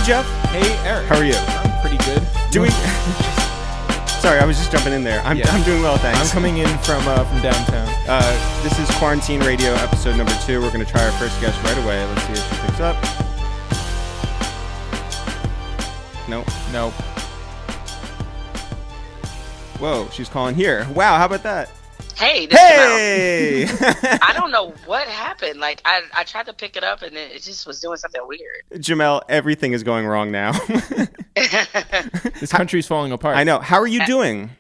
Jeff. Hey, Eric. How are you? I'm pretty good. Sorry, I was just jumping in there. I'm doing well, thanks. I'm coming in from downtown. This is Quarantine Radio, episode number 2. We're going to try our first guest right away. Let's see if she picks up. Nope. Whoa, she's calling here. Wow, how about that? Hey, this Hey! I don't know what happened. Like, I tried to pick it up, and it just was doing something weird. Jemele, everything is going wrong now. This country's falling apart. I know. How are you doing?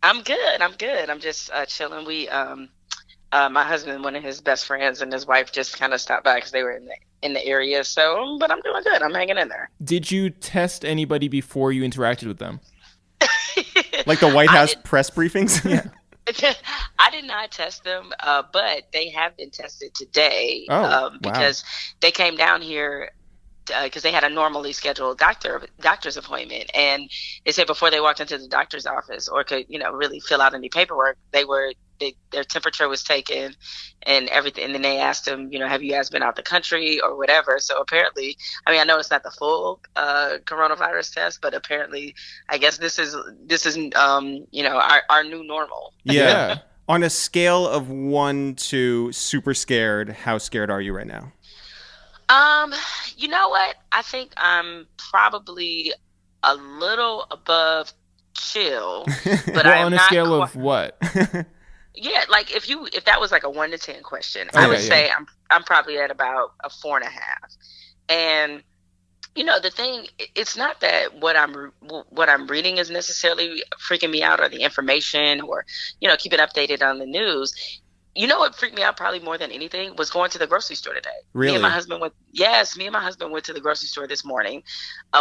I'm good. I'm just chilling. We, my husband, one of his best friends, and his wife just kind of stopped by because they were in the area. So, but I'm doing good. I'm hanging in there. Did you test anybody before you interacted with them? Like the White House press briefings? Yeah. I did not test them, but they have been tested today because they came down here because they had a normally scheduled doctor's appointment, and they said before they walked into the doctor's office or could really fill out any paperwork, their temperature was taken and everything, and then they asked them, have you guys been out the country or whatever. So apparently, I know it's not the full coronavirus test, but apparently I guess this is our new normal. Yeah. On a scale of 1 to super scared, how scared are you right now? You know what? I think I'm probably a little above chill, but well, I'm on a not scale of what? Yeah, like if that was like a 1 to 10 question, I would say I'm probably at about a 4.5. And the thing, it's not that what I'm reading is necessarily freaking me out, or the information, or keeping updated on the news. What freaked me out probably more than anything was going to the grocery store today. Really? Me and my husband went to the grocery store this morning.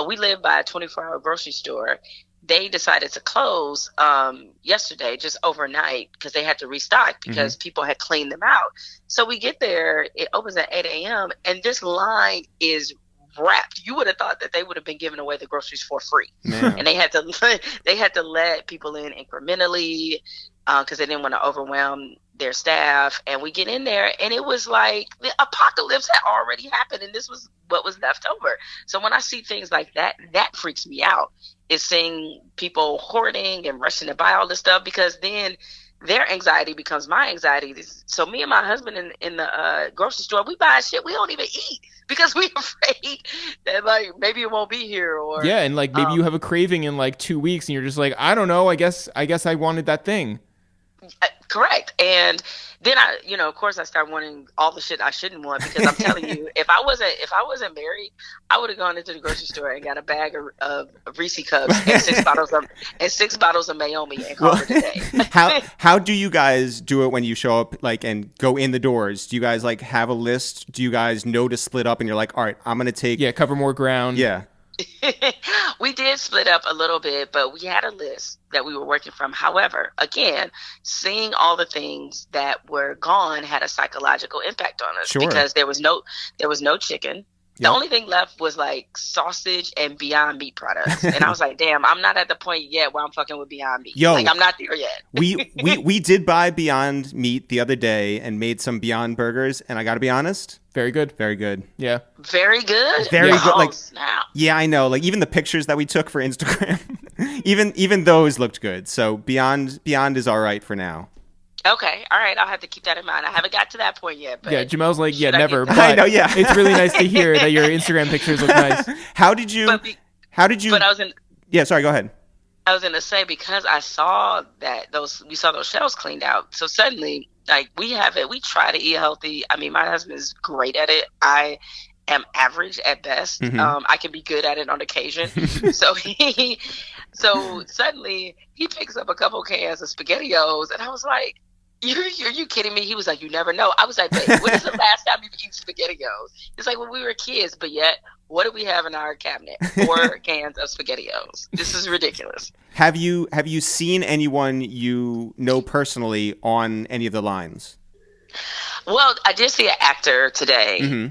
We live by a 24-hour grocery store. They decided to close yesterday, just overnight, because they had to restock because people had cleaned them out. So we get there, it opens at 8 a.m., and this line is wrapped. You would have thought that they would have been giving away the groceries for free. Man. And they had to let people in incrementally because they didn't want to overwhelm their staff. And we get in there, and it was like the apocalypse had already happened, and this was what was left over. So when I see things like that freaks me out. Is seeing people hoarding and rushing to buy all this stuff, because then their anxiety becomes my anxiety. So me and my husband in the grocery store, we buy shit we don't even eat because we're afraid that like maybe it won't be here, or and like maybe you have a craving in like 2 weeks, and you're just like, I don't know, I guess I wanted that thing. Correct. And then I, of course I start wanting all the shit I shouldn't want, because I'm telling you, if I wasn't married, I would have gone into the grocery store and got a bag of Reese cups and 6 bottles of Mayomi and called it a day. How do you guys do it when you show up and go in the doors? Do you guys have a list? Do you guys know to split up and you're like, all right, I'm going to take cover more ground? Yeah. We did split up a little bit, but we had a list that we were working from. However, again, seeing all the things that were gone had a psychological impact on us, because there was no chicken. The only thing left was like sausage and Beyond Meat products. And I was like, damn, I'm not at the point yet where I'm fucking with Beyond Meat. I'm not there yet. we did buy Beyond Meat the other day and made some Beyond burgers, and I got to be honest, very good. Very good. Yeah. Very good? Very good. Oh, snap. Yeah, I know. Even the pictures that we took for Instagram, even those looked good. So Beyond is all right for now. Okay, all right. I'll have to keep that in mind. I haven't got to that point yet. But Jamele's like, never. But I know, yeah. It's really nice to hear that your Instagram pictures look nice. How did you? But I was in. Yeah, sorry. Go ahead. I was gonna say, because I saw that we saw those shelves cleaned out. So suddenly, we try to eat healthy. My husband is great at it. I am average at best. I can be good at it on occasion. So suddenly he picks up a couple cans of SpaghettiOs, and I was like, Are you kidding me? He was like, you never know. I was like, wait, when is the last time you've eaten SpaghettiOs? It's like when we were kids, but yet, what do we have in our cabinet? 4 cans of SpaghettiOs. This is ridiculous. Have you seen anyone you know personally on any of the lines? Well, I did see an actor today in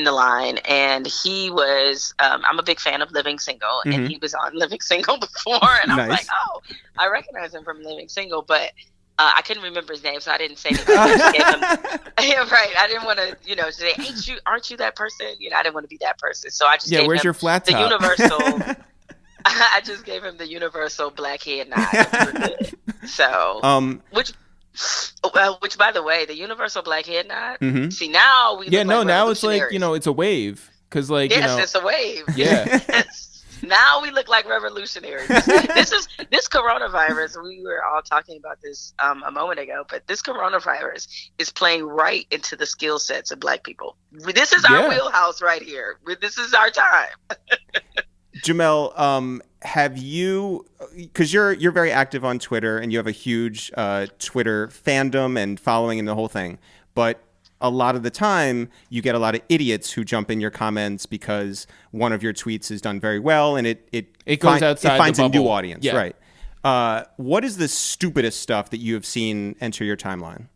the line, and he was, I'm a big fan of Living Single, and he was on Living Single before, and I was like, oh, I recognize him from Living Single, but I couldn't remember his name, so I didn't say anything. I just gave him, yeah, right. I didn't want to, say, aren't you that person? I didn't want to be that person. So I just gave where's him your flat the top? universal. I just gave him the universal black head nod. And we were good. So, which, by the way, the universal black head nod. Mm-hmm. See, now we. Yeah, look no, like now it's like revolutionaries. it's a wave because Yes, it's a wave. Yeah. Now we look like revolutionaries. This coronavirus. We were all talking about this a moment ago, but this coronavirus is playing right into the skill sets of Black people. This is our wheelhouse right here. This is our time. Jemele, have you? Because you're very active on Twitter and you have a huge Twitter fandom and following and the whole thing, but a lot of the time you get a lot of idiots who jump in your comments because one of your tweets is done very well and it goes outside it finds the a new bubble. audience. Yeah. Right. What is the stupidest stuff that you have seen enter your timeline?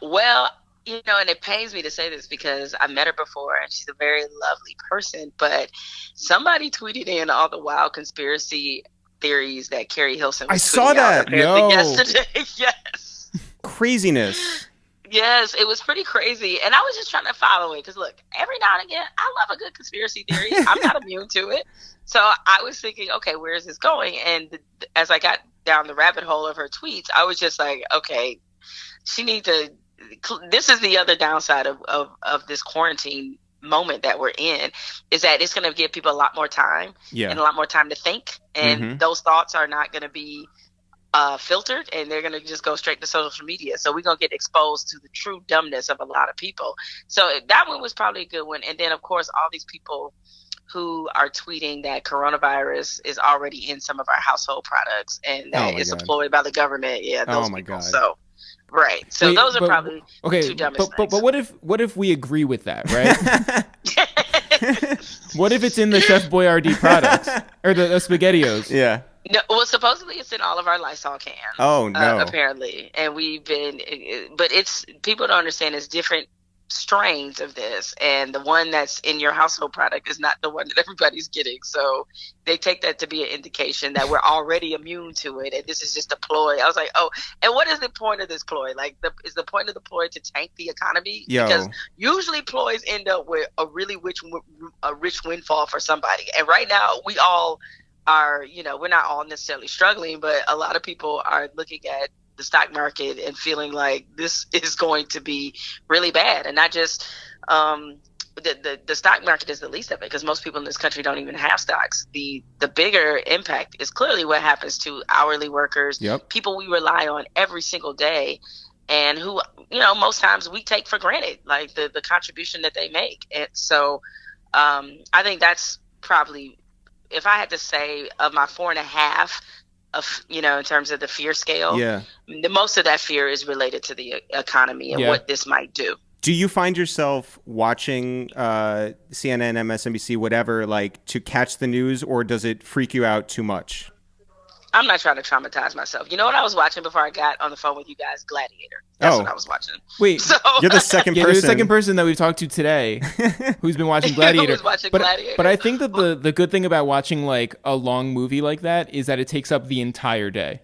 Well, and it pains me to say this because I met her before and she's a very lovely person, but somebody tweeted in all the wild conspiracy theories that Carrie Hilson was I saw that yesterday. Yes. Craziness. Yes, it was pretty crazy. And I was just trying to follow it because, look, every now and again, I love a good conspiracy theory. I'm not immune to it. So I was thinking, okay, where is this going? And as I got down the rabbit hole of her tweets, I was just like, okay, she needs to – this is the other downside of this quarantine moment that we're in, is that it's going to give people a lot more time and a lot more time to think. And those thoughts are not going to be – filtered, and they're going to just go straight to social media. So we're going to get exposed to the true dumbness of a lot of people. So that one was probably a good one. And then, of course, all these people who are tweeting that coronavirus is already in some of our household products and that it's employed by the government. Yeah, those people. God. So, right. So those are probably two dumbest things. But what if we agree with that, right? What if it's in the Chef Boyardee products or the SpaghettiOs? Yeah. No, well, supposedly it's in all of our Lysol cans. Oh, no. Apparently. And but people don't understand it's different strains of this. And the one that's in your household product is not the one that everybody's getting. So they take that to be an indication that we're already immune to it. And this is just a ploy. I was like, oh, and what is the point of this ploy? Like, is the point of the ploy to tank the economy? Yo. Because usually ploys end up with a really rich windfall for somebody. And right now we all are, we're not all necessarily struggling, but a lot of people are looking at the stock market and feeling like this is going to be really bad. And not just the stock market is the least of it, because most people in this country don't even have stocks. The bigger impact is clearly what happens to hourly workers, people we rely on every single day, and who, most times we take for granted, like the contribution that they make. And so I think that's probably, if I had to say, of my 4.5 of, in terms of the fear scale, the most of that fear is related to the economy and what this might do. Do you find yourself watching CNN, MSNBC, whatever, like to catch the news, or does it freak you out too much? I'm not trying to traumatize myself. You know what I was watching before I got on the phone with you guys? Gladiator. That's what I was watching. Wait, you're the second person. You're the second person that we've talked to today who's been watching Gladiator. Gladiator. But I think that the good thing about watching like a long movie like that is that it takes up the entire day.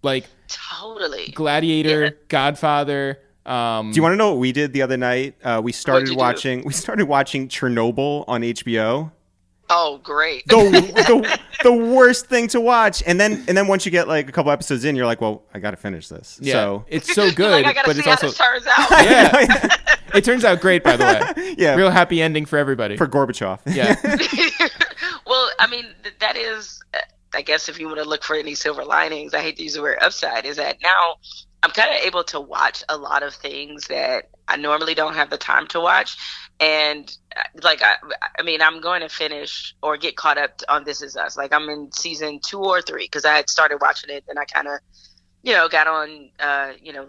Like totally. Gladiator, Godfather. Do you want to know what we did the other night? We started watching Chernobyl on HBO. Oh, great. The worst thing to watch. And then once you get like a couple episodes in, you're like, well, I got to finish this. Yeah. So it's so good, like, but it's also, this turns out. Yeah. It turns out great, by the way. Yeah. Real happy ending for everybody. For Gorbachev. Yeah. Well, I mean, that is, I guess if you want to look for any silver linings, I hate to use the word upside, is that now I'm kind of able to watch a lot of things that I normally don't have the time to watch. And like, I mean, I'm going to finish or get caught up on This Is Us. Like, I'm in season 2 or 3 because I had started watching it and I kind of, got on,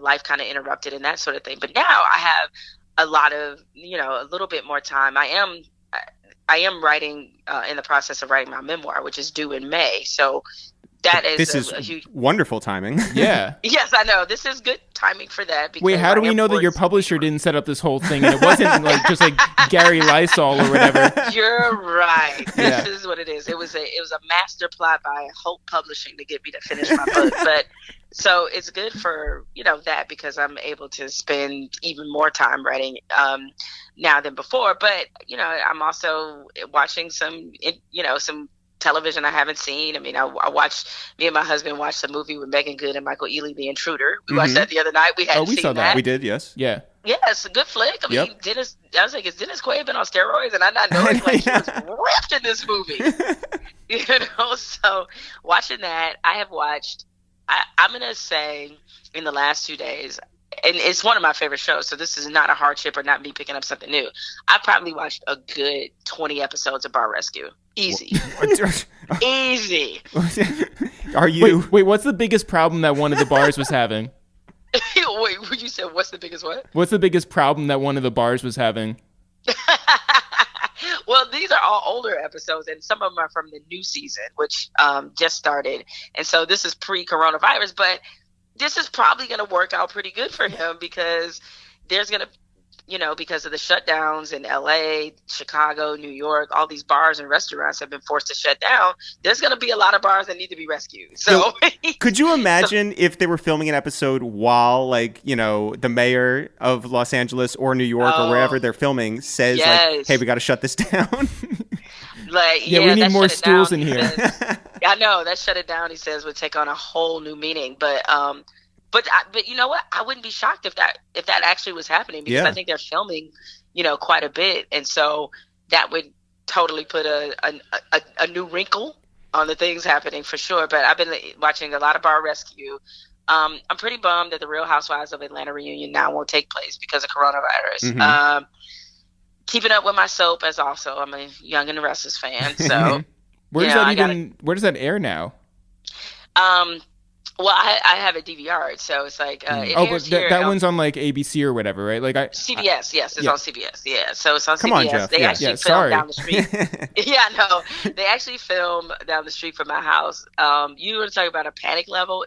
life kind of interrupted and that sort of thing. But now I have a lot of, a little bit more time. I am writing, in the process of writing my memoir, which is due in May. So that This is is a huge. wonderful timing. Yeah. Yes, I know. This is good timing for that. Because Wait, how do we know that your publisher didn't set up this whole thing and it wasn't like just like Gary Lysol or whatever? You're right. Yeah. This is what it is. It was a master plot by Hope Publishing to get me to finish my book. But so it's good for that, because I'm able to spend even more time writing now than before. But I'm also watching some television I haven't seen. I mean, I watched, me and my husband watched a movie with Megan Good and Michael Ealy, The Intruder. We watched that the other night. We hadn't seen saw that. We did, yes. Yeah. Yes, a good flick. I mean, Yep. I was like, is Dennis Quaid been on steroids? And I not knowing, like, he was ripped in this movie. So watching that, I have watched, I'm going to say in the last 2 days, and it's one of my favorite shows, so this is not a hardship or not me picking up something new. I probably watched a good 20 episodes of Bar Rescue. Easy. Easy. Are you... Wait, what's the biggest problem that one of the bars was having? Wait, you said what's the biggest what? What's the biggest problem that one of the bars was having? Well, these are all older episodes, and some of them are from the new season, which just started. And so this is pre-coronavirus, but this is probably going to work out pretty good for him, because there's going to, because of the shutdowns in LA, Chicago, New York, all these bars and restaurants have been forced to shut down. There's going to be a lot of bars that need to be rescued. So could you imagine if they were filming an episode while, like, the mayor of Los Angeles or New York or wherever they're filming says, like, hey, we got to shut this down? Like, we need more stools in here. I know, that shut it down, he says, would take on a whole new meaning. But you know what? I wouldn't be shocked if that actually was happening, because I think they're filming, quite a bit, and so that would totally put a new wrinkle on the things happening for sure. But I've been watching a lot of Bar Rescue. I'm pretty bummed that the Real Housewives of Atlanta reunion now won't take place because of coronavirus. Mm-hmm. Keeping up with my soap, as also I'm a Young and the Restless fan. So where does that air now? Well, I have a DVR, so it's like but that one's on like ABC or whatever, right? Like CBS, yes, it's on CBS. Yeah, so it's on Come CBS. on, Jeff. They actually film sorry. down the street. Yeah, no, they actually film down the street from my house. You were talking about a panic level.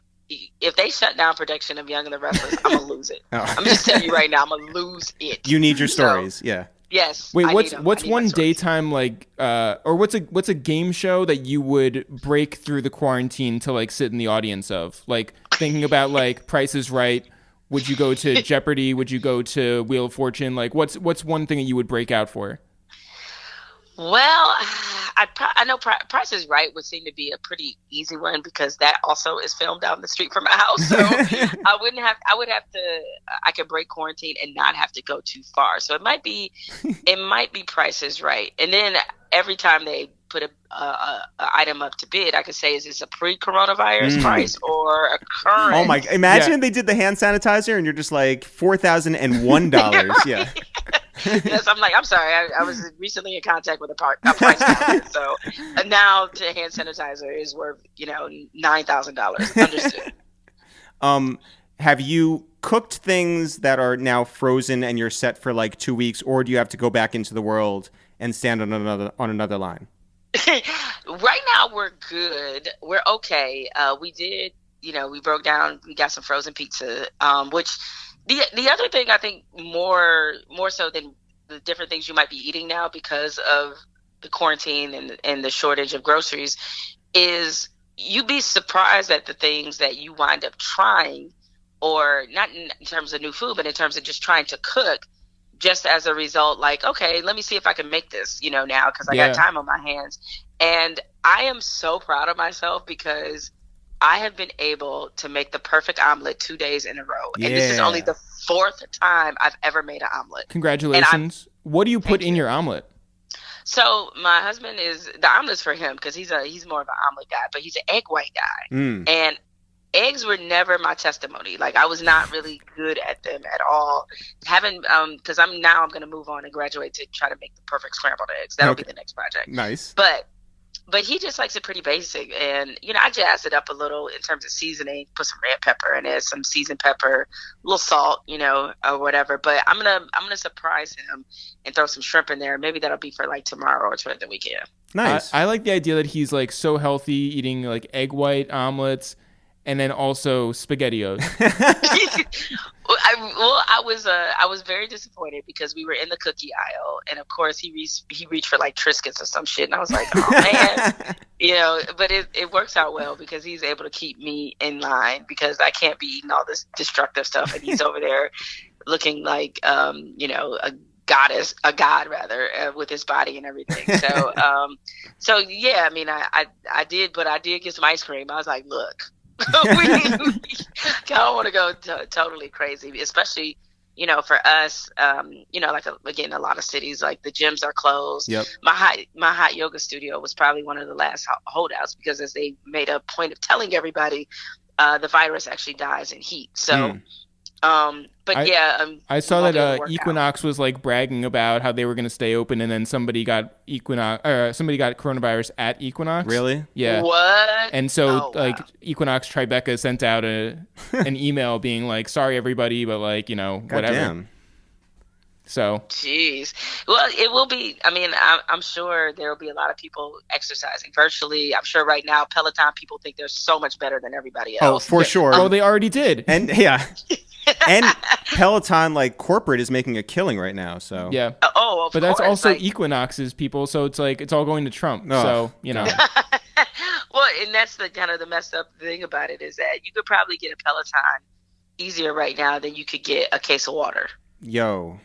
If they shut down production of Young and the Restless, I'm gonna lose it. I'm just telling you right now, I'm gonna lose it. You need your stories, yeah. Yes. Wait, what's one daytime or what's a game show that you would break through the quarantine to like sit in the audience of? Like thinking about like Price is Right. Would you go to Jeopardy? Would you go to Wheel of Fortune? Like what's one thing that you would break out for? Well, I know Price is Right would seem to be a pretty easy one, because that also is filmed down the street from my house. So I could break quarantine and not have to go too far. So it might be Price is Right. And then every time they put a item up to bid, I could say, is this a pre-coronavirus price or a current? Oh my! Imagine they did the hand sanitizer and you're just like $4,001. Yeah. Yes, I'm sorry. I was recently in contact with a price counter, so now to hand sanitizer is worth $9,000. Understood. Have you cooked things that are now frozen and you're set for like 2 weeks, or do you have to go back into the world and stand on another line? Right now we're good. We're okay. We did, we broke down. We got some frozen pizza, which. The other thing I think more so than the different things you might be eating now because of the quarantine and the shortage of groceries is you'd be surprised at the things that you wind up trying, or not in terms of new food, but in terms of just trying to cook, just as a result, like, okay, let me see if I can make this, now, because I got time on my hands. And I am so proud of myself, because I have been able to make the perfect omelet 2 days in a row. And this is only the 4th time I've ever made an omelet. Congratulations. What do you put in your omelet? So my husband the omelet's for him, because he's more of an omelet guy, but he's an egg white guy. And eggs were never my testimony. Like, I was not really good at them at all. Because I'm going to move on and graduate to try to make the perfect scrambled eggs. That'll be the next project. Nice. But But he just likes it pretty basic, and I jazz it up a little in terms of seasoning. Put some red pepper in it, some seasoned pepper, a little salt, or whatever. But I'm gonna surprise him and throw some shrimp in there. Maybe that'll be for like tomorrow or for the weekend. Nice. I like the idea that he's like so healthy, eating like egg white omelets, and then also SpaghettiOs. I was very disappointed because we were in the cookie aisle, and of course he reached for like Triscuits or some shit, and I was like, oh man, But it works out well because he's able to keep me in line because I can't be eating all this destructive stuff, and he's over there looking like a god rather, with his body and everything. So yeah, I mean, I did get some ice cream. I was like, look. I don't want to go totally crazy, especially for us. Again, a lot of cities, like the gyms are closed. Yep. My hot yoga studio was probably one of the last holdouts because as they made a point of telling everybody, the virus actually dies in heat. So. I saw that Equinox was like bragging about how they were going to stay open, and then somebody got coronavirus at Equinox. Really? Yeah. What? And so Equinox Tribeca sent out an email being like, "Sorry everybody, but like whatever." Goddamn. So. Jeez. Well, it will be. I mean, I'm sure there will be a lot of people exercising virtually. I'm sure right now Peloton people think they're so much better than everybody else. Oh, for sure. Oh, they already did. And yeah. And Peloton, like corporate, is making a killing right now. So yeah. Of but that's course, also like, Equinox's people. So it's like it's all going to Trump. Oh. So Well, and that's the kind of the messed up thing about it is that you could probably get a Peloton easier right now than you could get a case of water. Yo.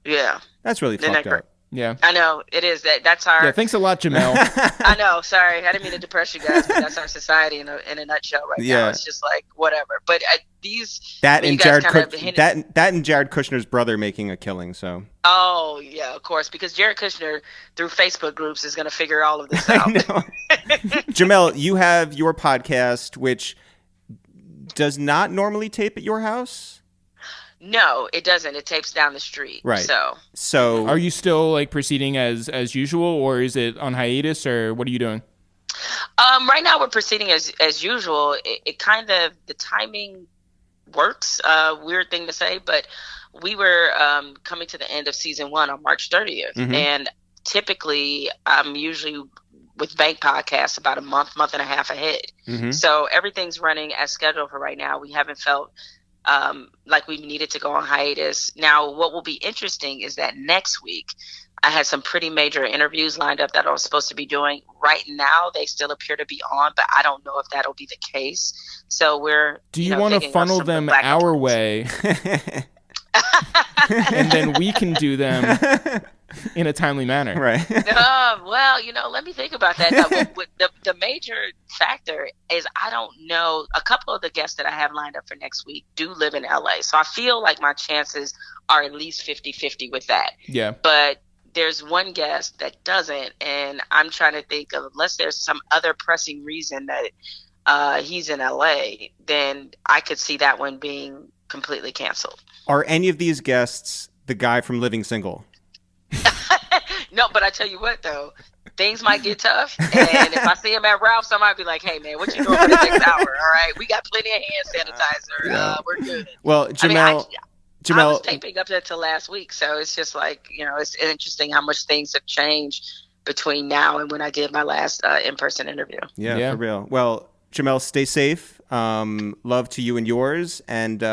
Yeah. That's really fucked up. Yeah. I know it is. That's our. Yeah. Thanks a lot, Jemele. I know. Sorry, I didn't mean to depress you guys, but that's our society in a nutshell right now. It's just like whatever. But that and Jared Kushner's brother making a killing. So. Oh yeah, of course, because Jared Kushner through Facebook groups is going to figure all of this out. I know. Jemele, you have your podcast, which does not normally tape at your house. No, it doesn't. It tapes down the street. Right. So are you still like proceeding as usual, or is it on hiatus, or what are you doing? Right now we're proceeding as usual. It kind of the timing works. Weird thing to say, but we were coming to the end of season 1 on March 30th, and typically I'm usually with Bank Podcasts about a month and a half ahead. So everything's running as scheduled for right now. We haven't felt like we needed to go on hiatus. Now, what will be interesting is that next week I had some pretty major interviews lined up that I was supposed to be doing. Right now, they still appear to be on, but I don't know if that'll be the case. So we're. Do you want to funnel them our way, and then we can do them in a timely manner? Right. Well, let me think about that. Now, the major factor is I don't know. A couple of the guests that I have lined up for next week do live in LA. So I feel like my chances are at least 50-50 with that. Yeah. But there's one guest that doesn't. And I'm trying to think of, unless there's some other pressing reason that he's in LA, then I could see that one being completely canceled. Are any of these guests the guy from Living Single? No, but I tell you what, though, things might get tough. And if I see him at Ralph's, I might be like, hey, man, what you doing for the next hour? All right. We got plenty of hand sanitizer. Yeah. We're good. Well, Jemele, I was taping up until last week. So it's just like, it's interesting how much things have changed between now and when I did my last in-person interview. Yeah, for real. Well, Jemele, stay safe. Love to you and yours. And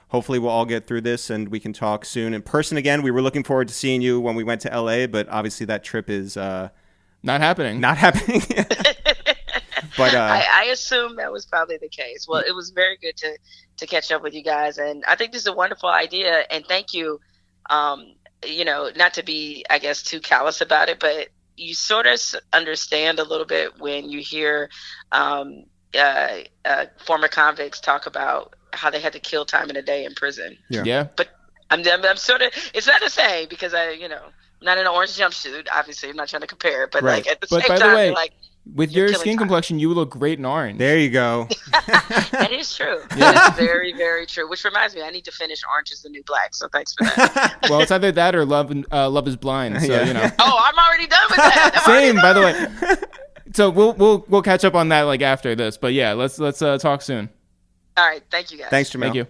hopefully we'll all get through this and we can talk soon in person again. We were looking forward to seeing you when we went to LA, but obviously that trip is not happening. But I assume that was probably the case. Well, it was very good to catch up with you guys, and I think this is a wonderful idea. And thank you. Not to be, I guess, too callous about it, but you sort of understand a little bit when you hear former convicts talk about how they had to kill time in a day in prison. Yeah. But I'm sort of, it's not the same because I'm not in an orange jumpsuit. Obviously, I'm not trying to compare, but right. like at the same by time, the way, you're like, with your skin complexion, you look great in orange. There you go. That is true. That is very, very true. Which reminds me, I need to finish Orange is the New Black. So thanks for that. Well, it's either that or Love is Blind. So Yeah. Oh, I'm already done with that. Same, by the way. So we'll catch up on that like after this. But yeah, let's talk soon. All right. Thank you, guys. Thanks, Jemele. Thank you.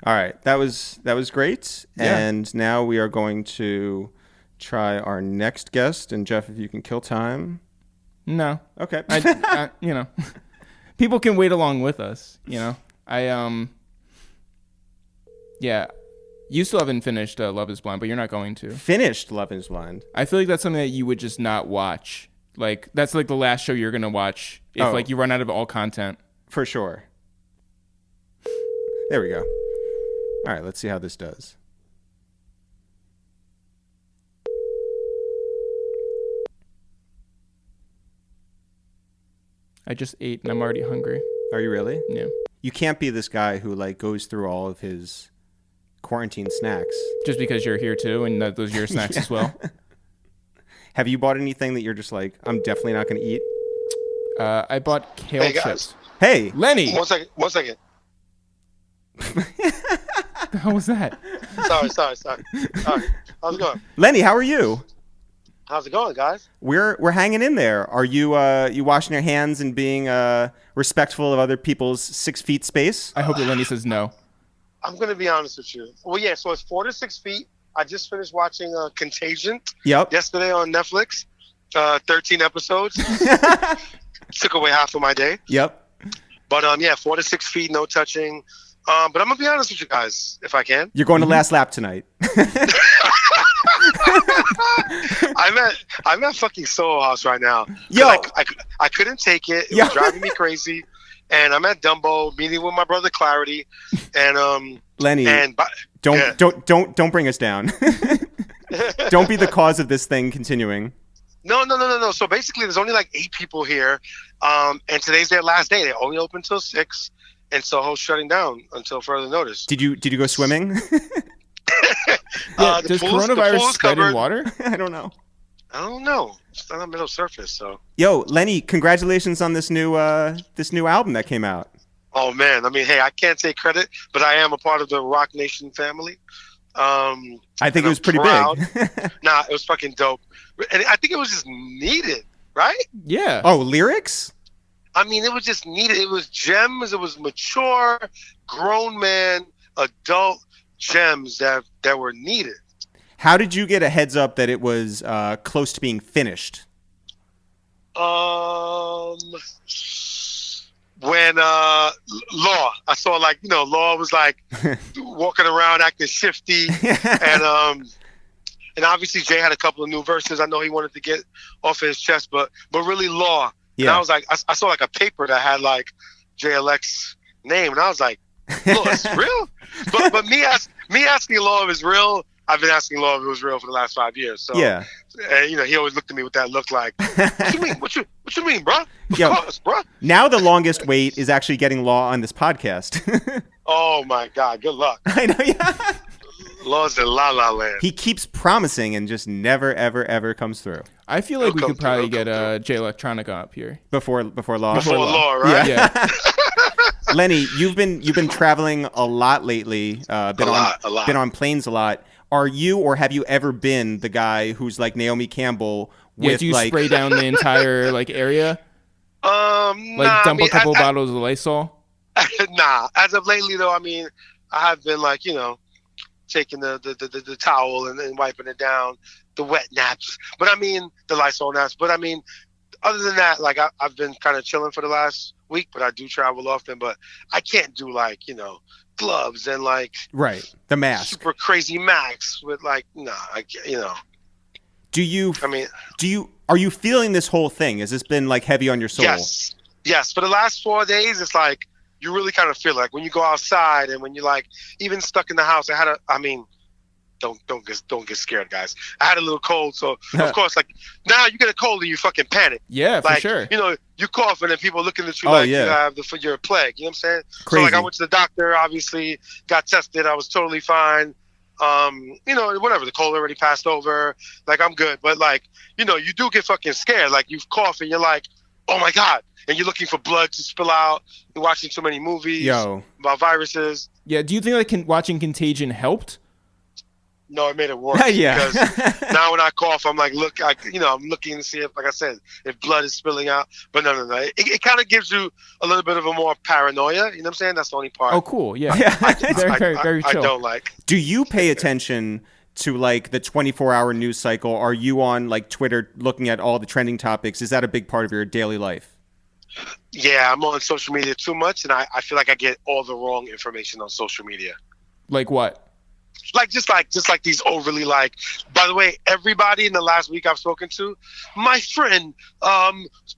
All right, that was great. Yeah. And now we are going to try our next guest. And Jeff, if you can kill time. No. Okay. I people can wait along with us. Yeah. You still haven't finished Love Is Blind, but you're not going to. Finished Love Is Blind. I feel like that's something that you would just not watch. Like that's like the last show you're gonna watch if like you run out of all content. For sure. There we go. All right, let's see how this does. I just ate and I'm already hungry. Are you really? Yeah. You can't be this guy who like goes through all of his quarantine snacks. Just because you're here too and those are your snacks as well. Have you bought anything that you're just like, I'm definitely not going to eat? I bought kale chips. Hey. Lenny! 1 second. 1 second. The hell was that? Sorry. How's it going? Lenny, how are you? How's it going, guys? We're hanging in there. Are you you washing your hands and being respectful of other people's 6 feet space? I hope that Lenny says no. I'm going to be honest with you. Well, yeah, so it's 4 to 6 feet. I just finished watching Contagion yesterday on Netflix. 13 episodes. Took away half of my day. Yep. But, yeah, 4 to 6 feet, no touching. But I'm going to be honest with you guys, if I can. You're going to last lap tonight. I'm at fucking Soho House right now. Yo. I couldn't take it. It was driving me crazy. And I'm at Dumbo meeting with my brother Clarity. And Lenny, don't bring us down. Don't be the cause of this thing continuing. No. So basically, there's only like 8 people here, and today's their last day. They only open till 6, and Soho's shutting down until further notice. Did you go swimming? Does coronavirus spread in water? I don't know. It's on the middle surface. So. Yo, Lenny, congratulations on this new album that came out. Oh man, I mean, hey, I can't take credit, but I am a part of the Rock Nation family. I think it was pretty big. Nah, it was fucking dope, and I think it was just needed, right? Yeah. Oh, lyrics? I mean, it was just needed. It was gems. It was mature, grown man, adult gems that were needed. How did you get a heads up that it was close to being finished? When Law, I saw Law was like walking around acting shifty, and obviously Jay had a couple of new verses. I know he wanted to get off his chest, but really Law. Yeah. And I was like, I saw like a paper that had like JLX's name, and I was like, Law, it's real? But me asking Law if it's real, I've been asking Law if it was real for the last 5 years. So yeah, he always looked at me with that look like, what you mean? What you mean, bro? Of course, bro. Now the longest wait is actually getting Law on this podcast. Oh my God, good luck. I know, yeah. Law's in La La Land. He keeps promising and just never, ever, ever comes through. I feel like we could probably get Jay Electronica up here before Law. Before Law, right? Yeah. Lenny, you've been traveling a lot lately. Been on planes a lot. Are you or have you ever been the guy who's like Naomi Campbell? Do you spray down the entire area? Dump a couple bottles of Lysol? Nah. As of lately, though, I mean, I have been taking the towel and wiping it down, the wet naps. But I mean, the Lysol naps. But I mean, other than that, I've been kind of chilling for the last week, but I do travel often. But I can't do gloves and right, the mask, super crazy masks with I can't, Are you feeling this whole thing? Has this been heavy on your soul? Yes. For the last 4 days, it's you really kind of feel when you go outside and when you're even stuck in the house. Don't get scared, guys. I had a little cold, so of course, now you get a cold and you fucking panic. Yeah, for sure. You cough and then people looking at you you have you're a plague. You know what I'm saying? Crazy. So I went to the doctor, obviously got tested. I was totally fine. Whatever. The cold already passed over. I'm good. But you do get fucking scared. You cough and you're like, oh my God. And you're looking for blood to spill out. You're watching so many movies about viruses. Yeah. Do you think watching Contagion helped? No, it made it worse. Yeah. Because now when I cough, I'm like, I'm looking to see if, like I said, if blood is spilling out. But no. It kind of gives you a little bit of a more paranoia. You know what I'm saying? That's the only part. Oh, cool. Yeah. Very chill. I don't like. Do you pay attention to like the 24-hour news cycle? Are you on like Twitter looking at all the trending topics? Is that a big part of your daily life? Yeah, I'm on social media too much, and I feel like I get all the wrong information on social media. Like what? Just like these overly like. By the way, everybody in the last week I've spoken to, my friend,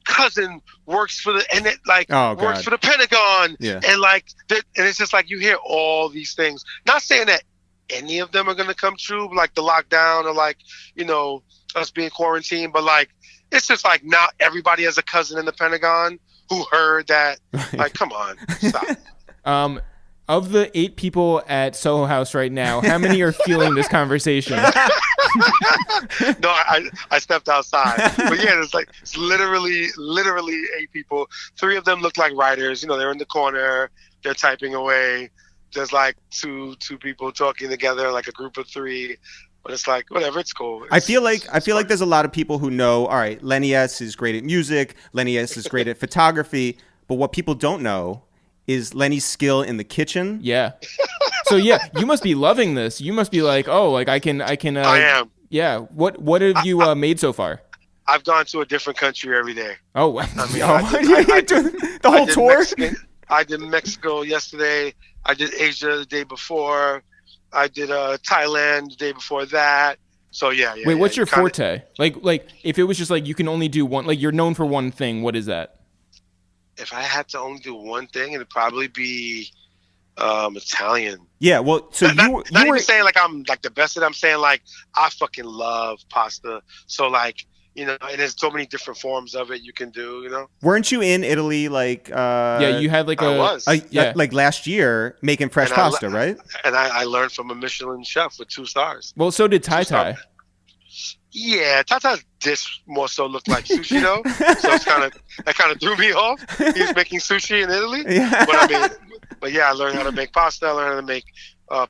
cousin works for works for the Pentagon, and and it's just like you hear all these things. Not saying that any of them are gonna come true, like the lockdown or like us being quarantined, but like it's just like not everybody has a cousin in the Pentagon who heard that. Like, come on, stop. Of the 8 people at Soho House right now, how many are feeling this conversation? No, I stepped outside. But yeah, it's literally 8 people. 3 of them look like writers. They're in the corner. They're typing away. There's like two people talking together, like a group of 3. But it's like, whatever, it's cool. I feel like there's a lot of people who know, all right, Lenny S is great at music. Lenny S is great at photography. But what people don't know is Lenny's skill in the kitchen. Yeah. So yeah, you must be loving this. You must be like, oh, like I can. I am. Yeah. What have you made so far? I've gone to a different country every day. Oh, I mean, the whole tour. I did Mexico yesterday. I did Asia the day before. I did Thailand the day before that. So yeah. Wait, what's your forte? Like if it was just like you can only do one, like you're known for one thing, what is that? If I had to only do one thing, it'd probably be Italian. Yeah, well, so not you even were saying like I'm like the best at it. I'm saying like I fucking love pasta. So like, and there's so many different forms of it you can do, Weren't you in Italy like yeah, you had like like last year making fresh pasta, right? And I learned from a Michelin chef with 2 stars. Well, so did Tai. Yeah, Tata's dish more so looked like sushi though, so that kind of threw me off. He was making sushi in Italy, yeah. but I learned how to make pasta. I learned how to make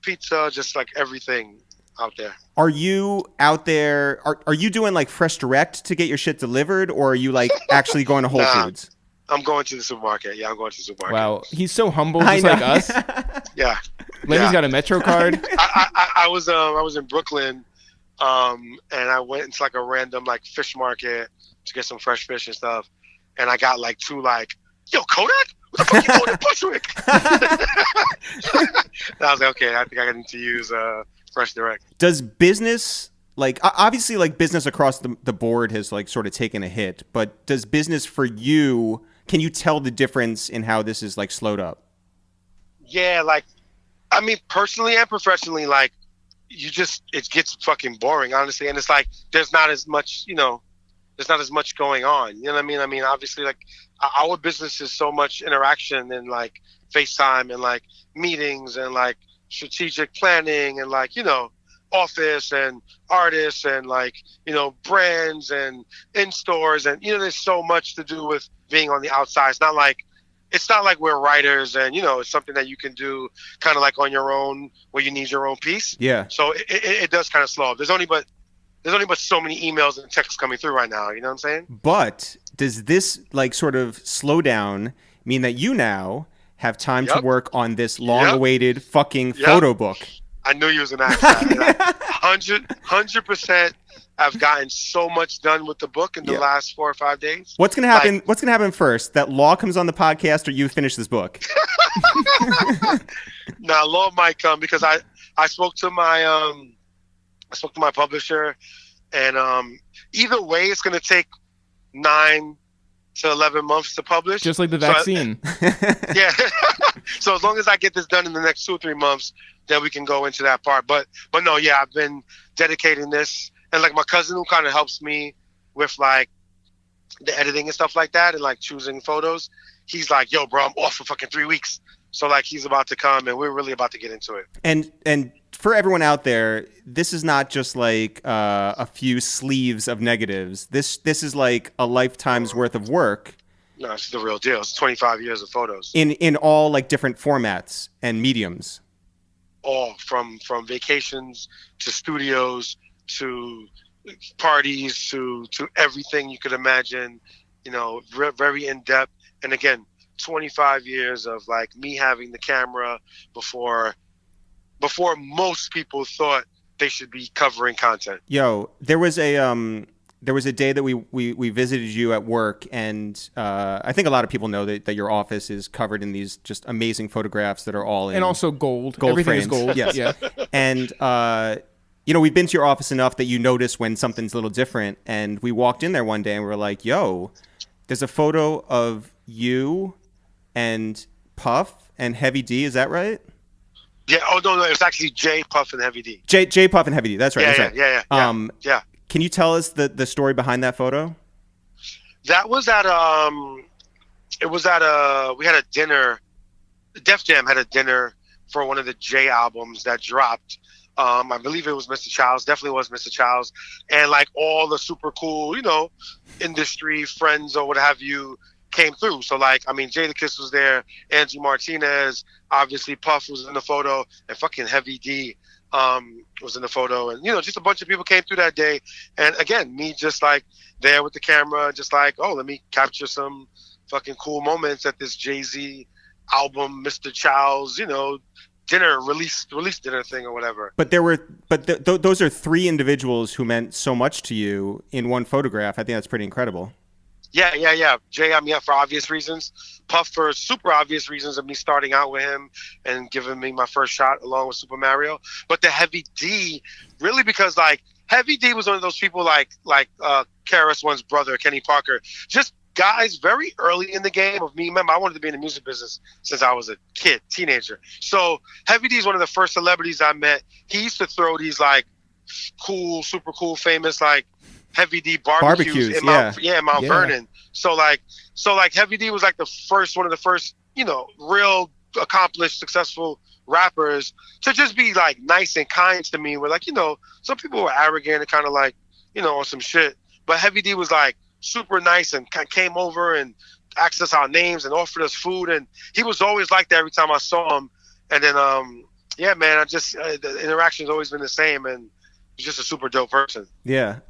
pizza, just like everything out there. Are you out there? Are you doing like fresh direct to get your shit delivered, or are you like actually going to Whole Foods? I'm going to the supermarket. Yeah, I'm going to the supermarket. Wow, he's so humble, just like us. Yeah, Lenny's got a Metro card. I was in Brooklyn. And I went into like a random like fish market to get some fresh fish and stuff, and I got like 2 like, yo, Kodak, what the fuck you doing in Bushwick? And I was like, okay, I think I need to use fresh direct. Does business like obviously like business across the board has like sort of taken a hit, but does business for you? Can you tell the difference in how this is like slowed up? Yeah, like I mean, personally and professionally, like. It gets fucking boring, honestly. And it's like, there's not as much going on. You know what I mean? I mean, obviously, like, our business is so much interaction and, like, FaceTime and, like, meetings and, like, strategic planning and, like, office and artists and, like, brands and in stores. And, there's so much to do with being on the outside. It's not like we're writers and, it's something that you can do kind of like on your own where you need your own piece. Yeah. So it does kind of slow up. There's only but so many emails and texts coming through right now. You know what I'm saying? But does this like sort of slow down mean that you now have time to work on this long-awaited fucking photo book? I knew you was an actor. 100%. I've gotten so much done with the book in the last 4 or 5 days. What's gonna happen? What's gonna happen first? That Law comes on the podcast, or you finish this book? Nah, Law might come because I spoke to my publisher, and either way, it's gonna take 9 to 11 months to publish. Just like the vaccine. Yeah. So as long as I get this done in the next 2 or 3 months, then we can go into that part. But no, yeah, I've been dedicating this. And like my cousin who kind of helps me with like the editing and stuff like that and like choosing photos, he's like, yo, bro, I'm off for fucking 3 weeks. So like he's about to come and we're really about to get into it. And for everyone out there, this is not just like a few sleeves of negatives. This is like a lifetime's worth of work. No, it's the real deal. It's 25 years of photos. In all like different formats and mediums. all from vacations to studios to parties to everything you could imagine, very in depth. And again, 25 years of like me having the camera before most people thought they should be covering content. Yo, there was a day that we visited you at work, and I think a lot of people know that your office is covered in these just amazing photographs that are all in, and also gold. Gold Everything frames. is gold. Yes. Yeah. And we've been to your office enough that you notice when something's a little different. And we walked in there one day and we were like, yo, there's a photo of you and Puff and Heavy D. Is that right? Yeah. Oh, no. It's actually J, Puff, and Heavy D. J Puff and Heavy D. That's right. Yeah. That's right. Yeah. Can you tell us the story behind that photo? That was at we had a dinner. Def Jam had a dinner for one of the J albums that dropped. I believe it was Mr. Childs. Definitely was Mr. Childs. And like all the super cool, industry friends or what have you came through. So like, I mean, Jadakiss was there, Angie Martinez, obviously Puff was in the photo, and fucking Heavy D was in the photo. And, just a bunch of people came through that day. And again, me just like there with the camera, just like, oh, let me capture some fucking cool moments at this Jay-Z album, Mr. Childs, dinner release dinner thing or whatever. But those are three individuals who meant so much to you in one photograph. I think that's pretty incredible. Yeah. Jay, for obvious reasons. Puff for super obvious reasons of me starting out with him and giving me my first shot along with Super Mario. But the Heavy D, really, because like Heavy D was one of those people like KRS-One's brother, Kenny Parker, just guys very early in the game of me. Remember, I wanted to be in the music business since I was a teenager. So Heavy D is one of the first celebrities I met. He used to throw these like cool, super cool, famous like Heavy D barbecues in Mount Vernon. So like Heavy D was like one of the first, real accomplished, successful rappers to just be like nice and kind to me. Where like, some people were arrogant and kind of like, on some shit. But Heavy D was like super nice and came over and asked us our names and offered us food. And he was always like that every time I saw him. And then, man, the interaction's always been the same. And he's just a super dope person. Yeah.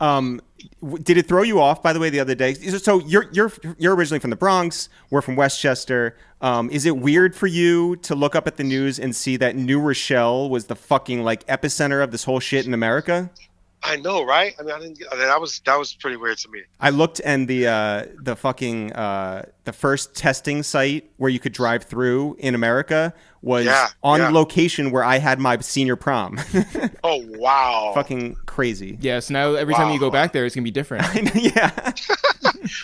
Did it throw you off, by the way, the other day? So you're originally from the Bronx. We're from Westchester. Is it weird for you to look up at the news and see that New Rochelle was the fucking like epicenter of this whole shit in America? I know, right? I mean, that was pretty weird to me. I looked, and the first testing site where you could drive through in America was on location where I had my senior prom. Oh wow! Fucking crazy. Yeah. So now every time you go back there, it's gonna be different. Yeah.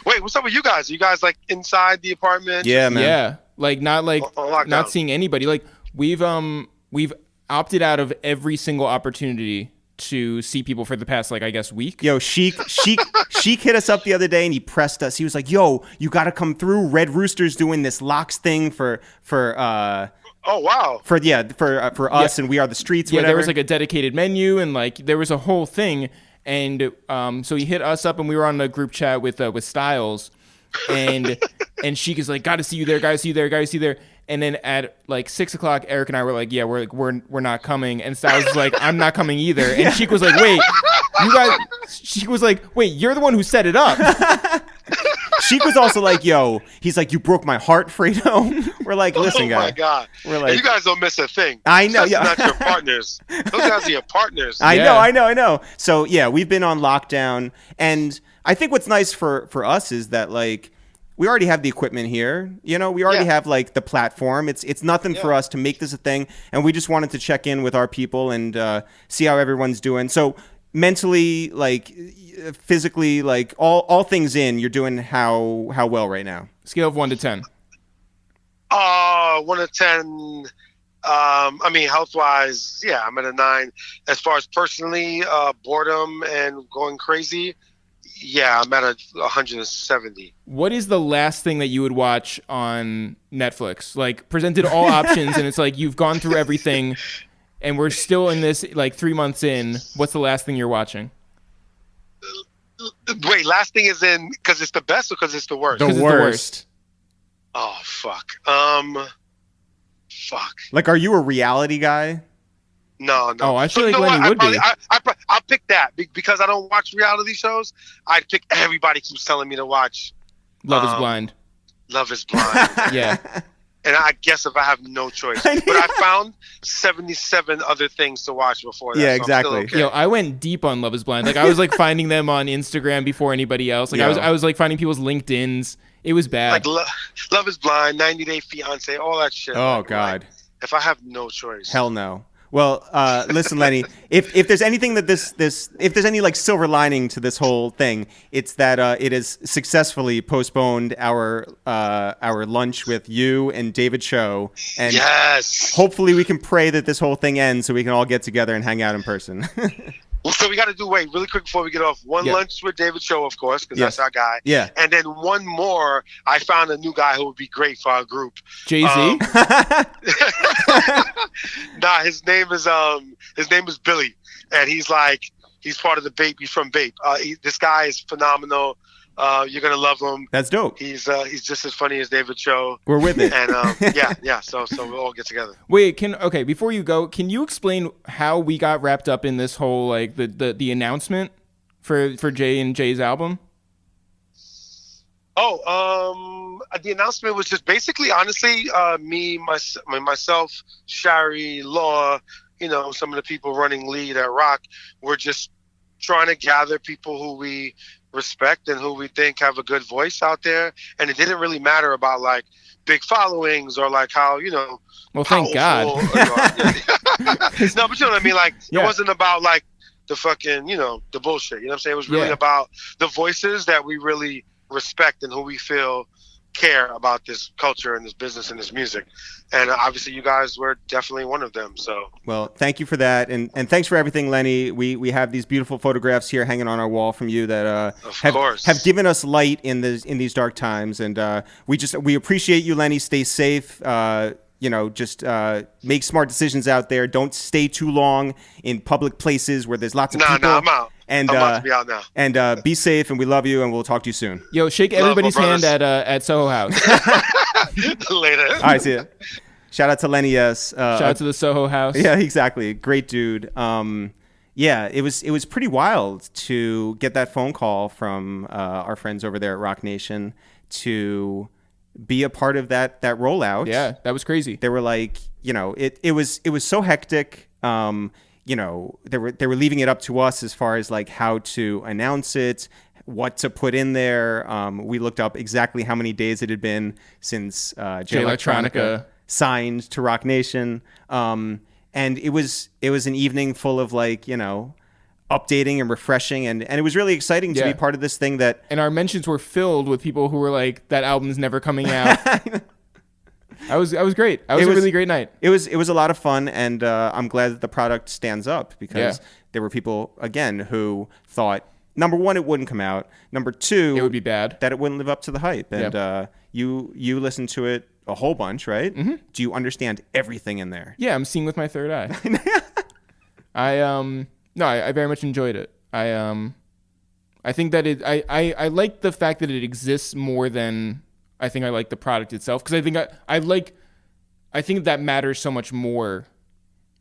Wait, what's up with you guys? Are you guys like inside the apartment? Yeah, man. Yeah. Like not seeing anybody. Like we've opted out of every single opportunity to see people for the past, like, I guess, week. Yo, Sheik hit us up the other day and he pressed us. He was like, yo, you got to come through. Red Rooster's doing this locks thing for oh, wow. For us, and We Are the Streets, whatever. There was like a dedicated menu and like there was a whole thing. And so he hit us up and we were on a group chat with Styles. And Sheik is like, gotta see you there, gotta see you there. And then at like 6 o'clock, Eric and I were like, yeah, we're not coming. And Styles was like, I'm not coming either. And Sheik was like, wait, you guys. Sheik was like, wait, you're the one who set it up. Sheik was also like, yo, he's like, you broke my heart, Fredo. We're like, listen, guys. Oh my God. We're like, you guys don't miss a thing. I know. Yeah. Not your partners. Those guys are your partners. I know. So yeah, we've been on lockdown, and I think what's nice for us is that like, we already have the equipment here. We already have like the platform. It's nothing for us to make this a thing. And we just wanted to check in with our people and see how everyone's doing. So mentally, like physically, like all things in, you're doing how well right now? Scale of 1 to 10. 1 to 10. I mean, health-wise, yeah, I'm at a 9. As far as personally, boredom and going crazy, yeah, I'm at 170. What is the last thing that you would watch on Netflix? Like, presented all options, and it's like you've gone through everything, and we're still in this, like, 3 months in. What's the last thing you're watching? Wait, last thing is in because it's the best or because it's the worst? The worst. Oh, fuck. Fuck. Like, are you a reality guy? No. Oh, I feel like you know Lenny would be. I'll pick that because I don't watch reality shows. I'd pick everybody keeps telling me to watch Love is Blind. Love is Blind. Yeah. And I guess if I have no choice. But I found 77 other things to watch before that. Yeah, so exactly. I'm still okay. Yo, I went deep on Love is Blind. Like I was like finding them on Instagram before anybody else. Like I was like finding people's LinkedIn's. It was bad. Like Love is Blind, 90 Day Fiance, all that shit. Oh God. If I have no choice. Hell no. Well, listen, Lenny. If there's anything that if there's any like silver lining to this whole thing, it's that it has successfully postponed our lunch with you and David Cho, and yes, hopefully we can pray that this whole thing ends so we can all get together and hang out in person. So we got to wait really quick before we get off. One lunch with David Cho, of course, because that's our guy. Yeah. And then one more. I found a new guy who would be great for our group. Jay-Z? Nah, his name is Billy, and he's part of the Bape. He's from Bape. This guy is phenomenal. You're gonna love him. That's dope. He's just as funny as David Cho. We're with it. And yeah. So we'll all get together. Wait, before you go, can you explain how we got wrapped up in this whole like the announcement for Jay and Jay's album? The announcement was just basically, honestly, myself, Shari, Law, some of the people running lead at Rock, we're just trying to gather people who we respect and who we think have a good voice out there. And it didn't really matter about like big followings or like how, well, thank God. No, but you know what I mean? Like, It wasn't about like the fucking, the bullshit. You know what I'm saying? It was really about the voices that we really respect and who we feel care about this culture and this business and this music. And obviously you guys were definitely one of them. So well, thank you for that, and thanks for everything, Lenny. We have these beautiful photographs here hanging on our wall from you that have given us light in these dark times, and we appreciate you, Lenny. Stay safe. Just make smart decisions out there. Don't stay too long in public places where there's lots of people. I'm out. And I'm about to be out now. And be safe, and we love you, and we'll talk to you soon. Yo, shake everybody's hand at Soho House. Later. All right, see ya. Shout out to Lenny S. Shout out to the Soho House. Yeah, exactly. Great dude. It was pretty wild to get that phone call from our friends over there at Rock Nation to be a part of that rollout. Yeah, that was crazy. They were like, it was so hectic. They were leaving it up to us as far as like how to announce it, what to put in there. We looked up exactly how many days it had been since Jay Electronica signed to Rock Nation. And it was an evening full of like, updating and refreshing, and it was really exciting to be part of this thing that. And our mentions were filled with people who were like, that album's never coming out. I was great. It was a really great night. It was a lot of fun, and I'm glad that the product stands up because there were people again who thought, number one, it wouldn't come out. Number two, it would be bad. That it wouldn't live up to the hype. And you listened to it a whole bunch, right? Mm-hmm. Do you understand everything in there? Yeah, I'm seeing with my third eye. I very much enjoyed it. I think that I like the fact that it exists more than I think I like the product itself, because I think I think that matters so much more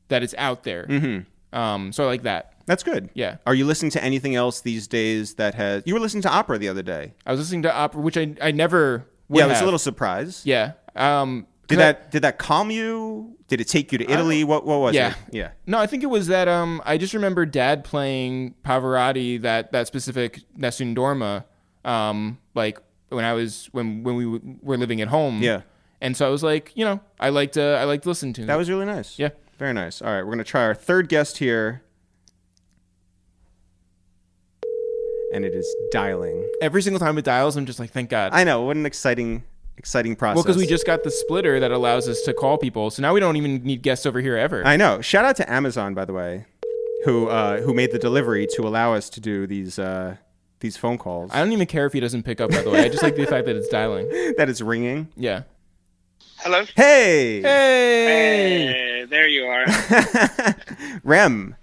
that it's out there. Mm-hmm. So I like that. That's good. Yeah. Are you listening to anything else these days that has? You were listening to opera the other day. I was listening to opera, which I never would Yeah, I was have. a little surprised. Yeah. Did that calm you? Did it take you to Italy? What was it? Yeah. No, I think it was that I just remember Dad playing Pavarotti, that specific Nessun Dorma, like when we were living at home. Yeah. And so I was like, I like to listen to it. That was really nice. Yeah. Very nice. All right, we're going to try our third guest here. And it is dialing. Every single time it dials, I'm just like, thank God. I know. What an exciting process. Well, because we just got the splitter that allows us to call people, so now we don't even need guests over here ever. I know. Shout out to Amazon, by the way, who made the delivery to allow us to do these phone calls. I don't even care if he doesn't pick up, by the way. I just like the fact that it's dialing. That it's ringing. Yeah. Hello? Hey! Hey, there you are. Rem.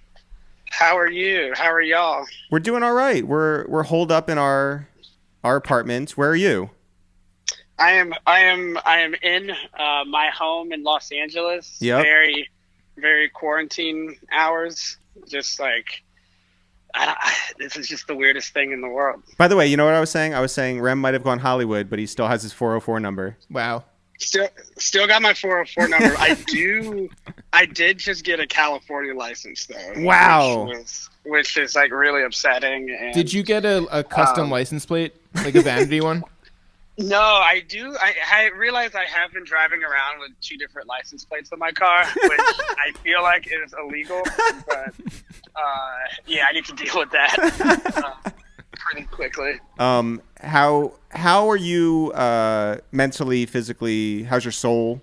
How are you? How are y'all? We're doing all right. We're holed up in our apartment. Where are you? I am in my home in Los Angeles. Yep. Very, very quarantine hours. Just like, this is just the weirdest thing in the world. By the way, you know what I was saying? I was saying Rem might have gone Hollywood, but he still has his 404 number. Wow. Still got my 404 number. I did just get a California license though. Wow. Which is like really upsetting. And, Did you get a custom license plate, like a vanity one? No, I do. I realize I have been driving around with 2 different license plates on my car, which I feel like is illegal. But yeah, I need to deal with that pretty quickly. How are you mentally, physically? How's your soul?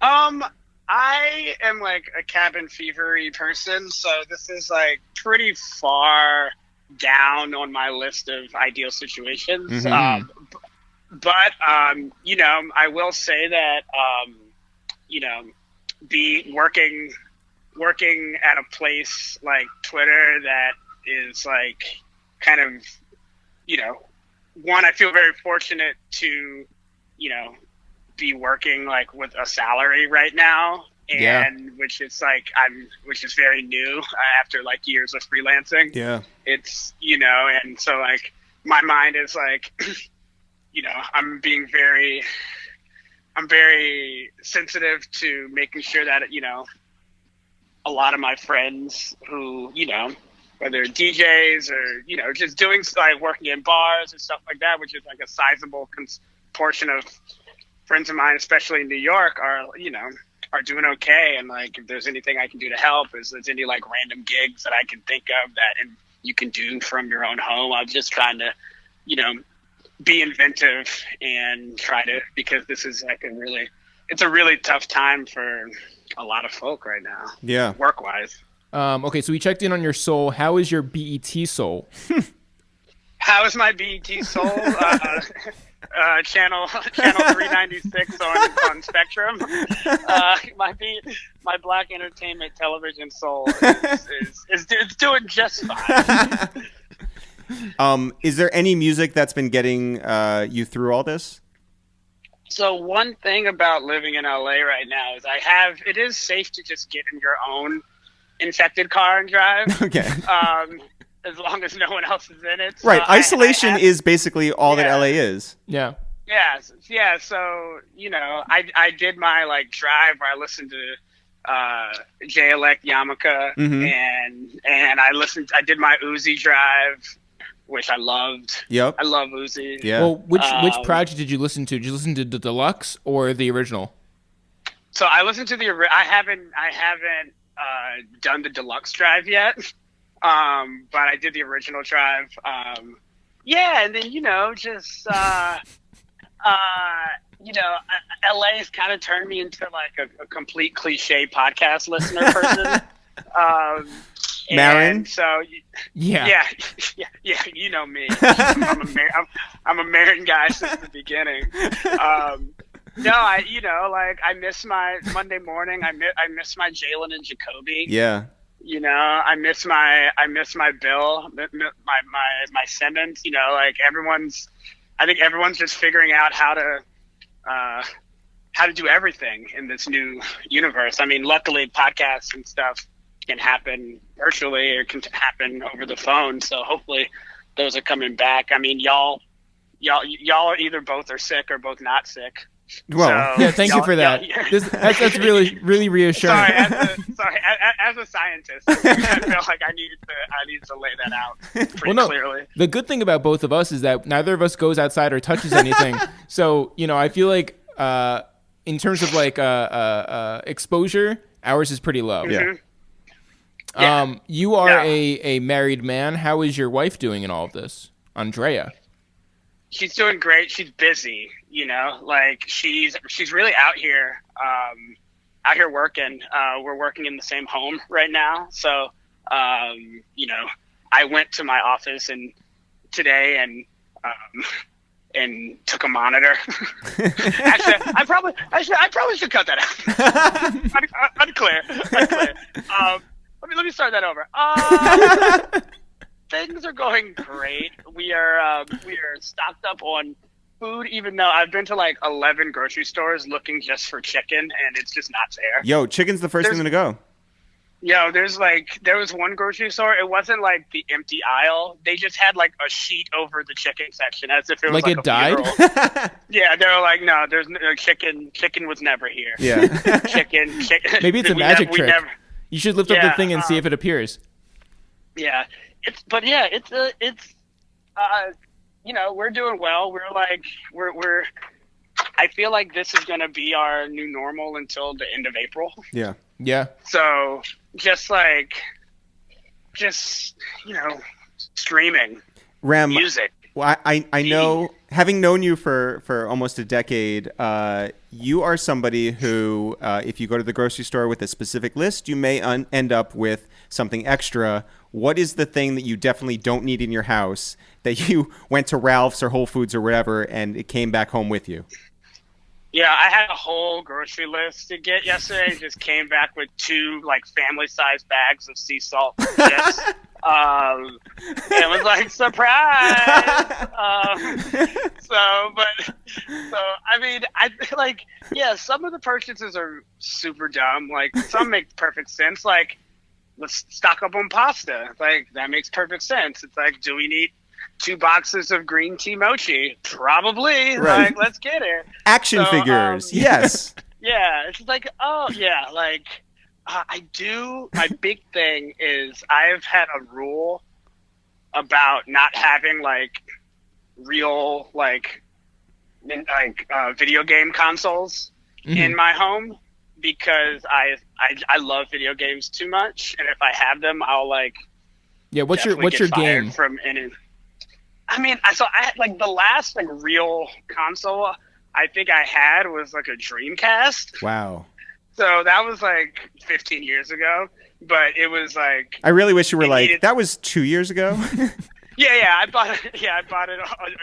I am like a cabin fever-y person, so this is like pretty far down on my list of ideal situations. Mm-hmm. But you know, I will say that you know, be working at a place like Twitter that is like kind of, you know, one, I feel very fortunate to, you know, be working like with a salary right now, and which is very new after like years of freelancing. Yeah, it's, you know, and so like my mind is like, you know, I'm very sensitive to making sure that, you know, a lot of my friends who, you know, whether DJs or, you know, just doing like working in bars and stuff like that, which is like a sizable portion of friends of mine, especially in New York, are, you know, are doing okay. And like, if there's anything I can do to help, is there's any like random gigs that I can think of that and you can do from your own home. I'm just trying to, you know, be inventive and try to, because this is like it's a really tough time for a lot of folk right now. Yeah. Work wise. Okay, so we checked in on your soul. How is your BET soul? How is my BET soul? Channel 396 on Spectrum. My Black entertainment television soul is doing just fine. Is there any music that's been getting you through all this? So one thing about living in LA right now is it is safe to just get in your own infected car and drive. Okay. As long as no one else is in it. Right. Isolation is basically all that LA is. Yeah. Yeah. So, you know, I did my like drive where I listened to J-Elect Yamaka, and I did my Uzi drive, which I loved. Yep. I love Uzi. Yeah. Well, which project did you listen to? Did you listen to the deluxe or the original? So I listened to I haven't done the deluxe drive yet. But I did the original drive. Yeah, and then, you know, just you know, LA's kind of turned me into like a complete cliche podcast listener person. Marin? So yeah, you know me. I'm a Marin guy since the beginning. No, I miss my Monday morning. I miss my Jalen and Jacoby. Yeah. You know, I miss my Bill, my Simmons. You know, like I think everyone's just figuring out how to do everything in this new universe. I mean, luckily podcasts and stuff can happen virtually or can happen over the phone. So hopefully those are coming back. I mean, y'all either both are sick or both not sick. Well, yeah, thank you for that. That's really, really reassuring. Sorry, as a scientist, I feel like I needed to lay that out pretty clearly. The good thing about both of us is that neither of us goes outside or touches anything. So, you know, I feel like in terms of like exposure, ours is pretty low. Yeah. You are a married man. How is your wife doing in all of this, Andrea? She's doing great. She's busy, you know, like she's really out here working. We're working in the same home right now. So, you know, I went to my office today and took a monitor. Actually, I probably should cut that out. Unclear. Let me start that over. Things are going great. We are stocked up on food, even though I've been to like 11 grocery stores looking just for chicken, and it's just not there. Yo, chicken's the first thing to go. There was one grocery store. It wasn't like the empty aisle. They just had like a sheet over the chicken section, as if it was like it a died. Yeah, they were like, no, there's no chicken. Chicken was never here. Yeah. chicken. Maybe it's a magic trick. You should lift up the thing and see if it appears. Yeah, we're doing well. We're I feel like this is going to be our new normal until the end of April. Yeah. Yeah. So streaming Rem, music. Well, I know, having known you for almost a decade, you are somebody who, if you go to the grocery store with a specific list, you may end up with something extra. What is the thing that you definitely don't need in your house that you went to Ralph's or Whole Foods or whatever and it came back home with you? Yeah, I had a whole grocery list to get yesterday. Just came back with 2 like family-sized bags of sea salt chips. It was like surprise. I mean, some of the purchases are super dumb. Like some make perfect sense. Like let's stock up on pasta. Like that makes perfect sense. It's like, do we need 2 boxes of green tea mochi? Probably. Right. Like, let's get it. Action figures. Yes. Yeah. It's like, oh yeah. Like I do. My big thing is I've had a rule about not having like real video game consoles in my home because I love video games too much, and if I have them, I'll like. Yeah. What's your game? From any. I mean, I had like the last like real console I think I had was like a Dreamcast. Wow. So that was like 15 years ago, but it was like. I really wish you were that was 2 years ago. Yeah. I bought it a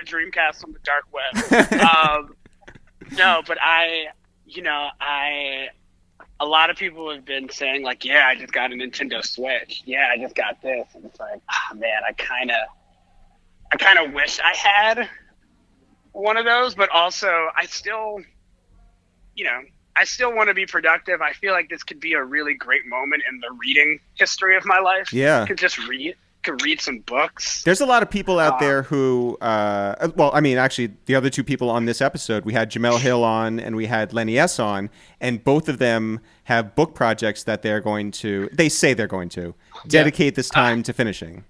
Dreamcast on the dark web. No, but a lot of people have been saying like, yeah, I just got a Nintendo Switch. Yeah, I just got this. And it's like, man, I kind of wish I had one of those, but also I still want to be productive. I feel like this could be a really great moment in the reading history of my life. Yeah. Could read some books. There's a lot of people out there who, actually, the other 2 people on this episode, we had Jemele Hill on and we had Lenny S on, and both of them have book projects that they say they're going to dedicate this time to finishing.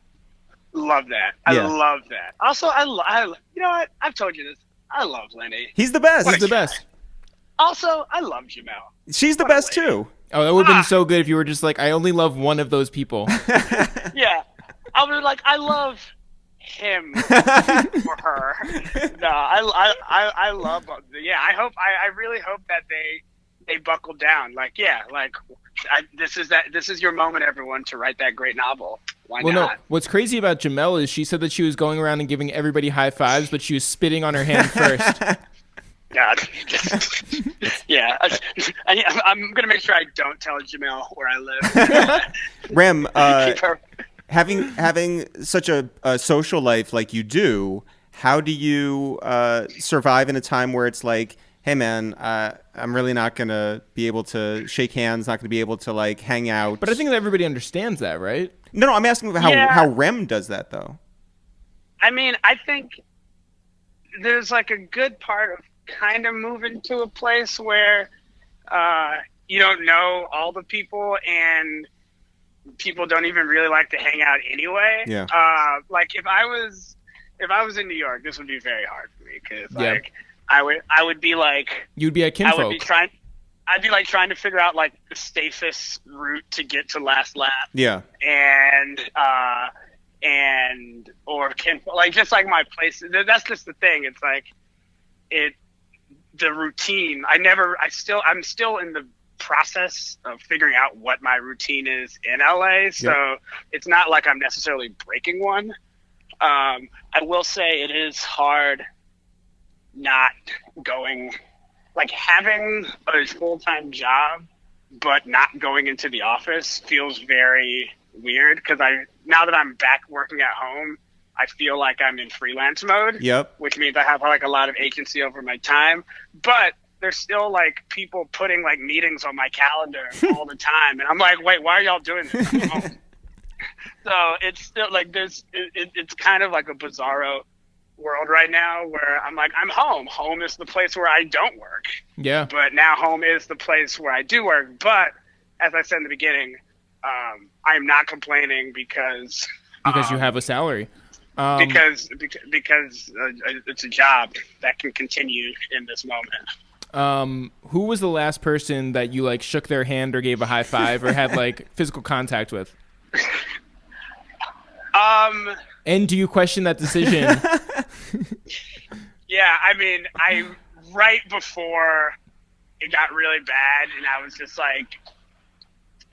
Love that. I love that. Also, you know what? I've told you this. I love Lenny. He's the best. He's the best. Also, I love Jemele. She's the best too. Oh, that would have been so good if you were just like, I only love one of those people. Yeah. I was like, I love him for her. No, I love. Yeah, I really hope that they buckle down. Like, yeah, like this is your moment, everyone, to write that great novel. Why not? No, what's crazy about Jemele is she said that she was going around and giving everybody high fives, but she was spitting on her hand first. God. Yeah. I'm going to make sure I don't tell Jemele where I live. Rem, having such a social life like you do, how do you survive in a time where it's like, hey man, I'm really not going to be able to shake hands, not going to be able to like hang out. But I think that everybody understands that, right? No, I'm asking how Rem does that though. I mean, I think there's like a good part of kind of moving to a place where you don't know all the people and people don't even really like to hang out anyway. Yeah. Like if I was in New York, this would be very hard for me because like I would be like you'd be at kinfolk. I'd be like trying to figure out like the safest route to get to last lap. Yeah. Or kinfolk, like just like my place. That's just the thing. It's like the routine. I'm still in the process of figuring out what my routine is in LA. So it's not like I'm necessarily breaking one. I will say it is hard not going, like having a full-time job, but not going into the office feels very weird. Cause now that I'm back working at home, I feel like I'm in freelance mode. Yep. Which means I have like a lot of agency over my time. But there's still like people putting like meetings on my calendar all the time, and I'm like, wait, why are y'all doing this? I'm home. So it's still like it's kind of like a bizarro world right now where I'm like, I'm home. Home is the place where I don't work. Yeah. But now home is the place where I do work. But as I said in the beginning, I'm not complaining because you have a salary. Because it's a job that can continue in this moment. Who was the last person that you like shook their hand or gave a high five or had like physical contact with? And do you question that decision? Yeah, I mean, right before it got really bad and I was just like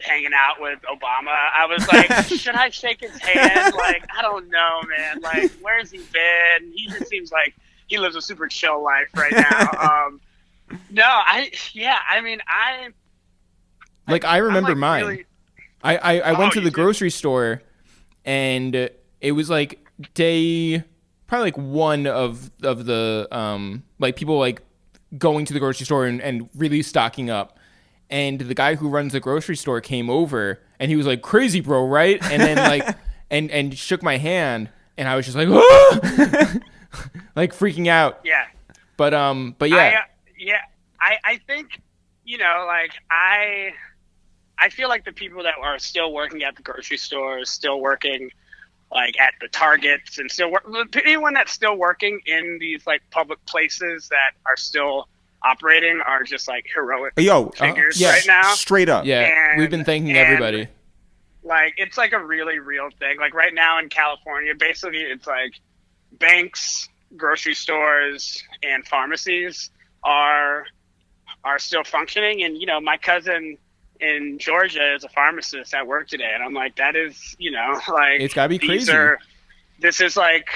hanging out with Obama, I was like, should I shake his hand? Like, I don't know, man. Like, where's he been? He just seems like he lives a super chill life right now. I remember like mine. Really... I went to the grocery store, and it was like day probably like one of the like people like going to the grocery store and really stocking up. And the guy who runs the grocery store came over, and he was like, "Crazy, bro, right?" And then like and shook my hand, and I was just like, "Oh!" like freaking out. Yeah. But yeah. I think, like I feel like the people that are still working at the grocery stores, still working like at the Targets, and anyone that's still working in these like public places that are still operating are just like heroic figures right now. Straight up. Yeah, we've been thanking everybody. Like, it's like a really real thing. Like right now in California, basically it's like banks, grocery stores, and pharmacies are still functioning. And, my cousin in Georgia is a pharmacist at work today. And I'm like, that is, like, it's gotta be crazy. This is like,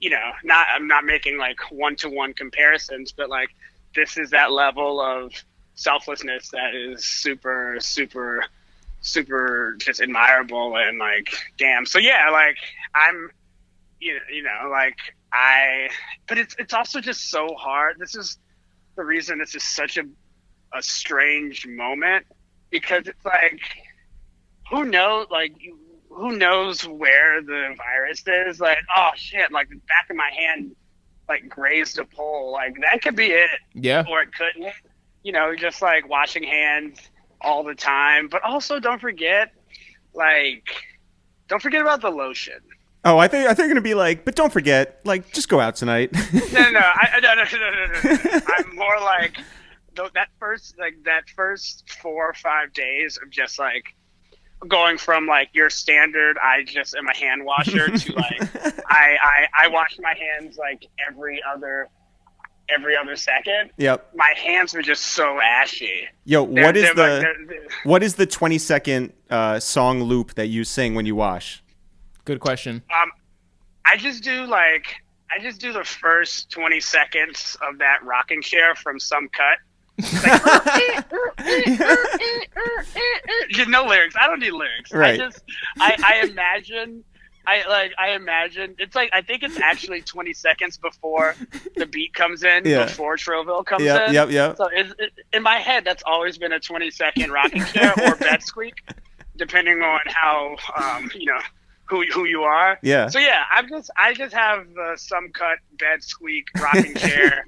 I'm not making like one-to-one comparisons, but like, this is that level of selflessness that is super, super, super just admirable and like, damn. So yeah, like I'm, but it's also just so hard. This is the reason this is such a strange moment, because it's like, who knows where the virus is? Like, oh shit, like the back of my hand like grazed a pole, like that could be it. Yeah. Or it couldn't. Just like washing hands all the time. But also don't forget about the lotion. Oh, I think they're gonna be like, but don't forget, like, just go out tonight. No. I'm more like that first 4 or 5 days of just like going from like your standard I just am a hand washer to like I wash my hands like every other second. Yep. My hands were just so ashy. Yo, what is the 20-second song loop that you sing when you wash? Good question. I just do the first 20 seconds of that rocking chair from Some Cut. Like, no lyrics. I don't need lyrics. Right. I imagine it's like, I think it's actually 20 seconds before the beat comes in, before Troville comes in. Yep. So in my head, that's always been a 20-second rocking chair or bed squeak, depending on how who you are. Yeah. So yeah, I just have the Some Cut bed squeak rocking chair.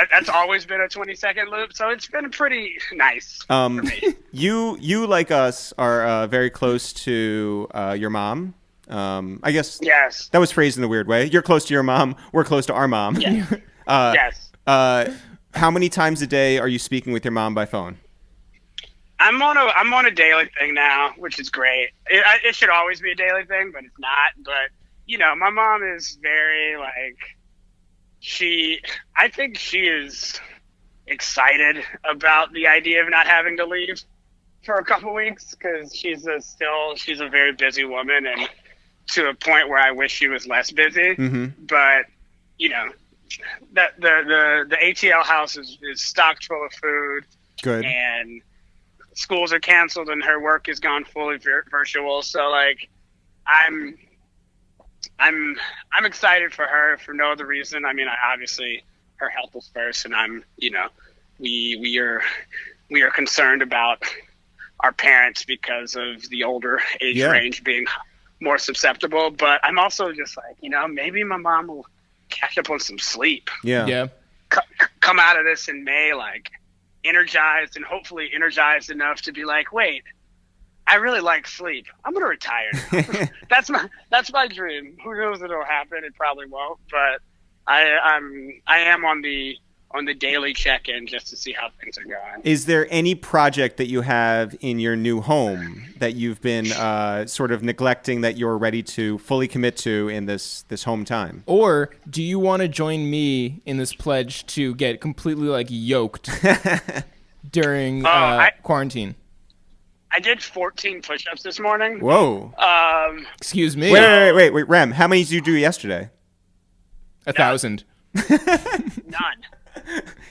That's always been a 20-second loop, so it's been pretty nice for me. You like us are very close to your mom. I guess yes. That was phrased in a weird way. You're close to your mom. We're close to our mom. Yeah. Yes. How many times a day are you speaking with your mom by phone? I'm on a daily thing now, which is great. It should always be a daily thing, but it's not. But my mom is very like. I think she is excited about the idea of not having to leave for a couple weeks, because she's a very busy woman, and to a point where I wish she was less busy. Mm-hmm. But that the ATL house is stocked full of food. Good. And schools are canceled, and her work has gone fully virtual. So like, I'm excited for her for no other reason. I mean, obviously her health is first, and I'm, we are concerned about our parents because of the older age range being more susceptible. But I'm also just like, maybe my mom will catch up on some sleep. Yeah. Come out of this in May, like energized, and hopefully energized enough to be like, wait, I really like sleep. I'm gonna retire now. That's my dream. Who knows if it'll happen? It probably won't. But I am on the daily check-in just to see how things are going. Is there any project that you have in your new home that you've been sort of neglecting that you're ready to fully commit to in this home time? Or do you want to join me in this pledge to get completely like yoked during quarantine? I did 14 push-ups this morning. Whoa. Excuse me. Wait, Rem. How many did you do yesterday? 1,000. None.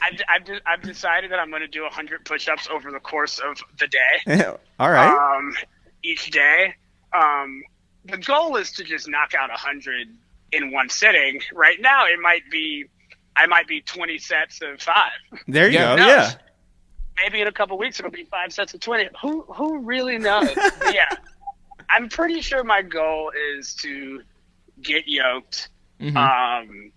I've decided that I'm going to do 100 push-ups over the course of the day. All right. Each day. The goal is to just knock out 100 in one sitting. Right now, I might be 20 sets of 5. There you go. Who knows? Yeah. Maybe in a couple weeks it'll be 5 sets of 20. Who really knows? But yeah, I'm pretty sure my goal is to get yoked. Mm-hmm.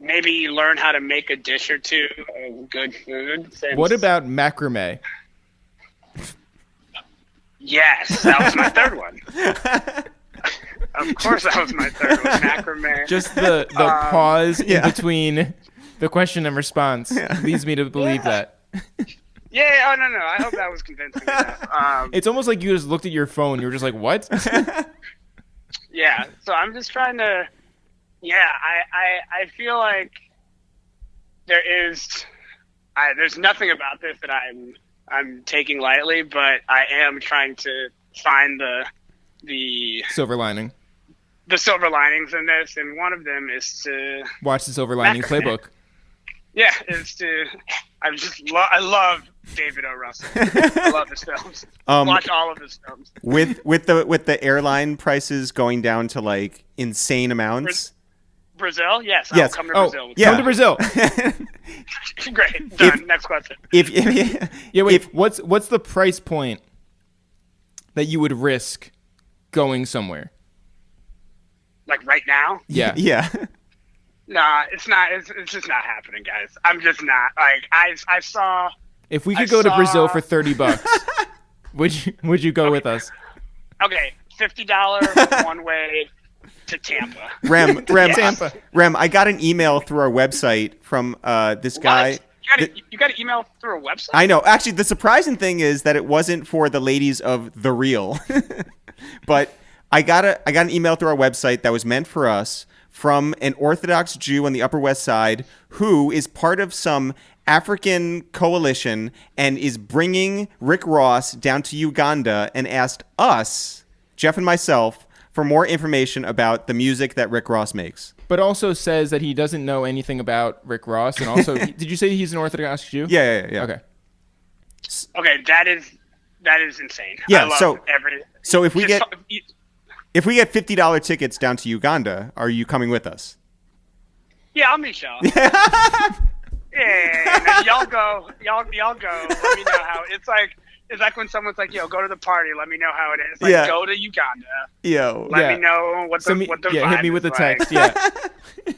Maybe learn how to make a dish or two of good food. What about macrame? Yes, that was my third one. Of course, that was my third one. Macrame. Just the pause in between the question and response leads me to believe that. Yeah, no. I hope that was convincing enough. It's almost like you just looked at your phone. You were just like, what? Yeah, so I'm just trying to... Yeah, I feel like there's nothing about this that I'm taking lightly, but I am trying to find the silver lining. The silver linings in this, and one of them is to watch the Silver Lining Playbook. Yeah, I love David O. Russell. I love his films. Watch all of his films. With the airline prices going down to like insane amounts. Brazil? Yes. I'll come to Brazil. Yeah. Come to Brazil. Great. Done. Next question. What's the price point that you would risk going somewhere? Like right now? Yeah. Yeah. Nah, it's not. It's just not happening, guys. I'm just not. Like I saw. If we could go to Brazil for $30, would you go with us? Okay, $50 one way to Tampa. Rem, Tampa. Rem, I got an email through our website from this guy. You got an email through a website? I know. Actually, the surprising thing is that it wasn't for the ladies of The Real. But I got an email through our website that was meant for us from an Orthodox Jew on the Upper West Side who is part of some African coalition and is bringing Rick Ross down to Uganda and asked us, Jeff and myself, for more information about the music that Rick Ross makes. But also says that he doesn't know anything about Rick Ross. And also, did you say he's an Orthodox Jew? Yeah. Okay. Okay, that is insane. Yeah, I love so if we get $50 tickets down to Uganda, are you coming with us? Yeah, I'll meet y'all. Yeah, y'all go. Y'all go. Let me know how it's like. It's like when someone's like, "Yo, go to the party. Let me know how it is." Like, go to Uganda. Let me know what the vibe hit me with is the text. like.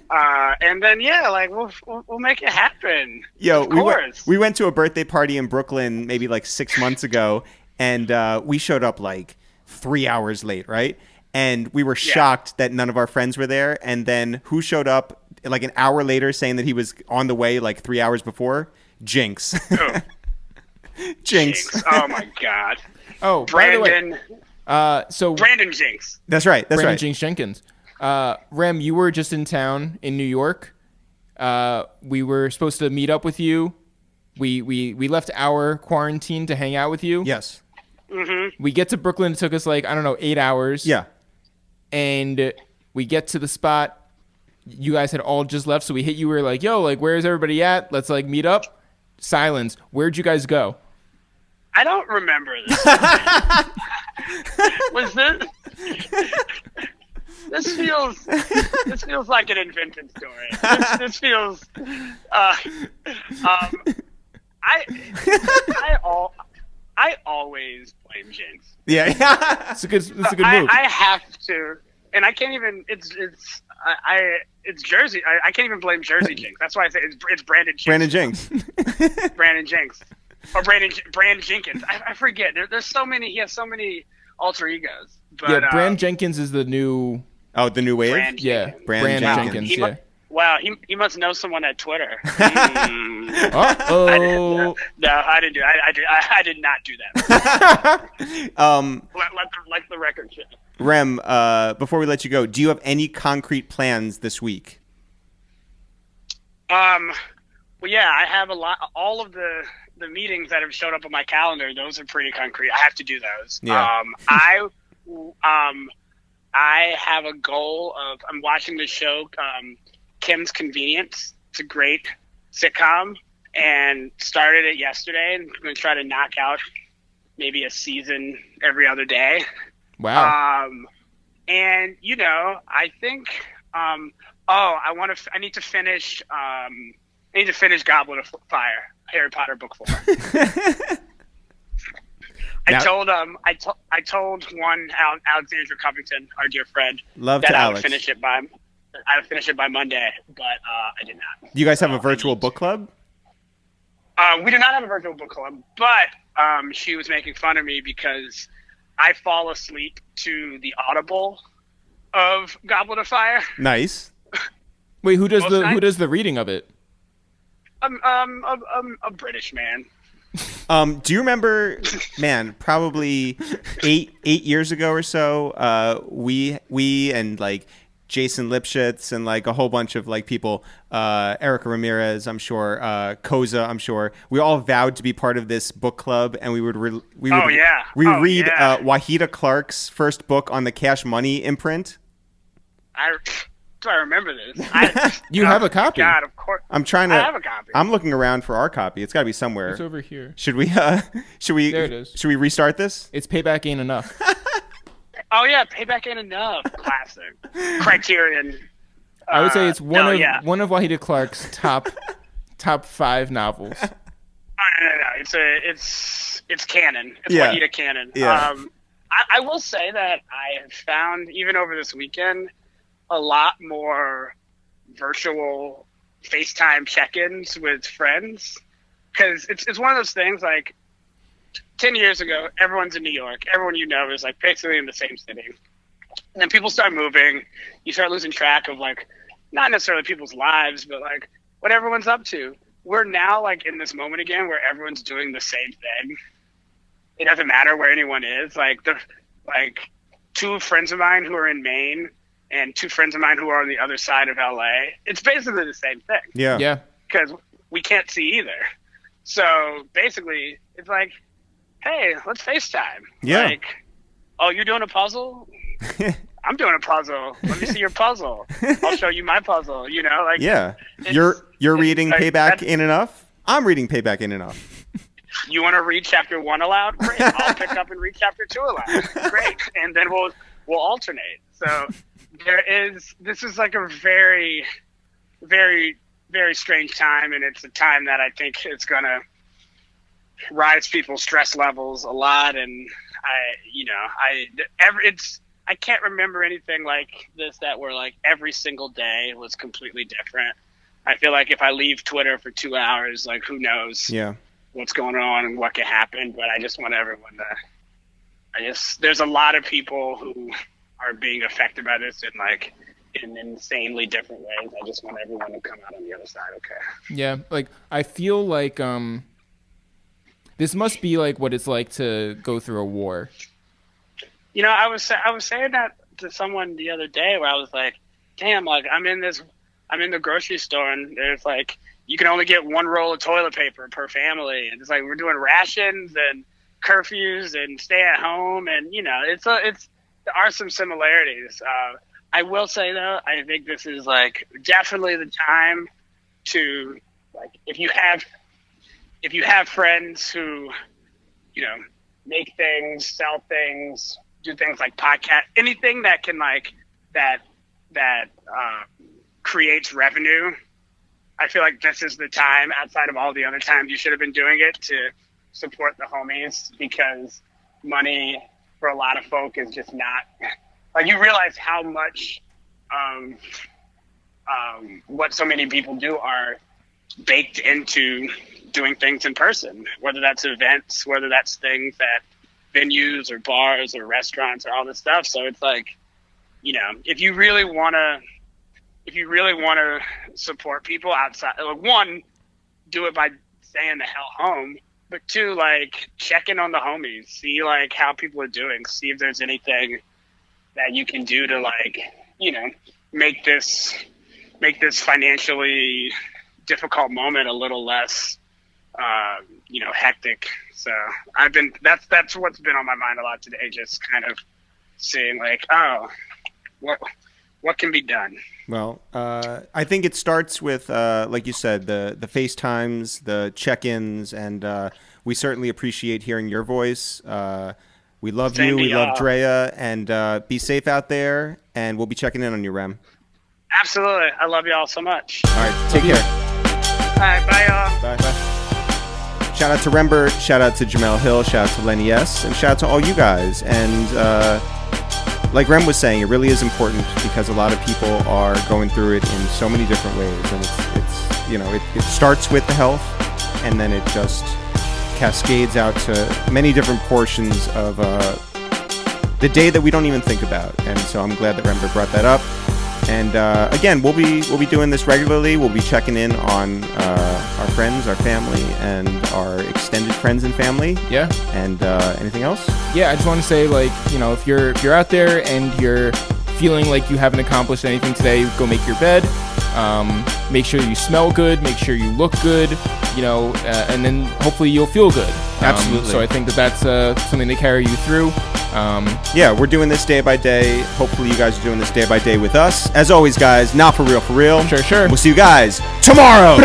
Yeah. And then we'll make it happen. Yo, of course. we went to a birthday party in Brooklyn maybe like 6 months ago, and we showed up like 3 hours late, right? And we were shocked that none of our friends were there. And then who showed up like an hour later saying that he was on the way like 3 hours before? Jinx. Jinx. Oh my God. Oh, Brandon. By the way, Brandon Jinx. That's right. Brandon Jinx Jenkins. Rem, you were just in town in New York. We were supposed to meet up with you. We left our quarantine to hang out with you. Yes. Mm-hmm. We get to Brooklyn. It took us 8 hours. Yeah. And we get to the spot. You guys had all just left, so we hit you. We were like, "Yo, where's everybody at? Let's meet up." Silence. Where'd you guys go? I don't remember this. Was this? this feels like an invented story. This feels. I always blame Jinx. Yeah. It's a good move. I have to, and I can't even. It's Jersey. I can't even blame Jersey Jinx. That's why I say it's Brandon Jinx. Brandon Jenkins. Brandon Jinx. Or Brandon Jenkins. I forget. There's so many. He has so many alter egos. But, Brand Jenkins is the new. Oh, the new wave. Brand Jenkins. Brand Jenkins. Yeah. Wow, he must know someone at Twitter. Oh. No, I didn't do. I did not do that. Let the record show. Rem, before we let you go, do you have any concrete plans this week? Well, yeah, I have a lot. All of the meetings that have showed up on my calendar, those are pretty concrete. I have to do those. Yeah. I have a goal of. I'm watching the show Kim's Convenience. It's a great sitcom, and started it yesterday. And I'm going to try to knock out maybe a season every other day. Wow. And I think. I need to finish. I need to finish Goblet of Fire, Harry Potter book 4. I told Alexandra Covington, our dear friend, that I would finish it by Monday, but I did not. Do you guys have a virtual book club? We do not have a virtual book club, but she was making fun of me because I fall asleep to the Audible of Goblet of Fire. Nice. Wait, who does the reading of it? A British man. Do you remember, man, probably eight years ago or so, we and like Jason Lipschitz and like a whole bunch of like people, Erica Ramirez, I'm sure, Koza, I'm sure, we all vowed to be part of this book club, and we would read Wahida Clark's first book on the Cash Money imprint. Do I remember this? You have a copy? God, of course. I have a copy. I'm looking around for our copy. It's got to be somewhere. It's over here. Should we? There it is. Should we restart this? It's Payback Ain't Enough. Oh yeah, Payback Ain't Enough. Classic. Criterion. I would say it's one of Wahida Clark's top 5 novels. Oh, no. It's canon. It's Yeah. Wahida canon. Yeah. I will say that I have found, even over this weekend, a lot more virtual FaceTime check-ins with friends, because it's one of those things, like 10 years ago, everyone's in New York. Everyone is like basically in the same city. And then people start moving. You start losing track of like, not necessarily people's lives, but like what everyone's up to. We're now like in this moment again where everyone's doing the same thing. It doesn't matter where anyone is. Like two friends of mine who are in Maine and two friends of mine who are on the other side of LA. It's basically the same thing. Yeah. Yeah. Because we can't see either. So basically, it's like, hey, let's FaceTime. Yeah. Like, oh, you're doing a puzzle? I'm doing a puzzle. Let me see your puzzle. I'll show you my puzzle. Like, Yeah. You're reading like, Payback Ain't Enough? I'm reading Payback Ain't Enough. You want to read chapter 1 aloud? Great. I'll pick up and read chapter 2 aloud. Great. And then we'll alternate. So this is like a very, very, very strange time, and it's a time that I think it's going to rise people's stress levels a lot. And I can't remember anything like this that where like every single day was completely different. I feel like if I leave Twitter for 2 hours, like who knows what's going on and what can happen. But I just want everyone to, there's a lot of people who are being affected by this in insanely different ways. I just want everyone to come out on the other side. Okay. Yeah. Like, I feel like, this must be like what it's like to go through a war. I was saying that to someone the other day where I was like, damn, like I'm in the grocery store and there's like, you can only get 1 roll of toilet paper per family. And it's like, we're doing rations and curfews and stay at home. And, there are some similarities. I will say though, I think this is like definitely the time to, like, if you have friends who, make things, sell things, do things like podcast, anything that can like that creates revenue, I feel like this is the time, outside of all the other times you should have been doing it, to support the homies, because money for a lot of folk is just not, like, you realize how much what so many people do are baked into doing things in person, whether that's events, whether that's things at venues or bars or restaurants or all this stuff. So it's like, you know, if you really want to support people outside, like, one, do it by staying the hell home, but two, like, check in on the homies, see like how people are doing, see if there's anything that you can do to, like, you know, make this financially difficult moment a little less, you know, hectic. So that's what's been on my mind a lot today, just kind of seeing like, oh, what can be done. Well, I think it starts with, like you said, the FaceTimes, the check-ins, and we certainly appreciate hearing your voice. We love you. We love Drea, and be safe out there, and we'll be checking in on you, Rem. Absolutely. I love you all so much. All right. Take care. All right. Bye, y'all. Bye. Shout out to Rembert. Shout out to Jemele Hill. Shout out to Lenny S. And shout out to all you guys. And like Rem was saying, it really is important because a lot of people are going through it in so many different ways. And it's you know, it starts with the health, and then it just cascades out to many different portions of the day that we don't even think about. And so I'm glad that Rembert brought that up. And again, we'll be doing this regularly. We'll be checking in on our friends, our family, and our extended friends and family. Yeah. And anything else? Yeah, I just want to say, like, you know, if you're out there and you're feeling like you haven't accomplished anything today, go make your bed. Make sure you smell good. Make sure you look good. You know, and then hopefully you'll feel good. Absolutely. So I think that's something to carry you through. Yeah, we're doing this day by day. Hopefully you guys are doing this day by day with us. As always, guys, not for real, for real. Sure. We'll see you guys tomorrow.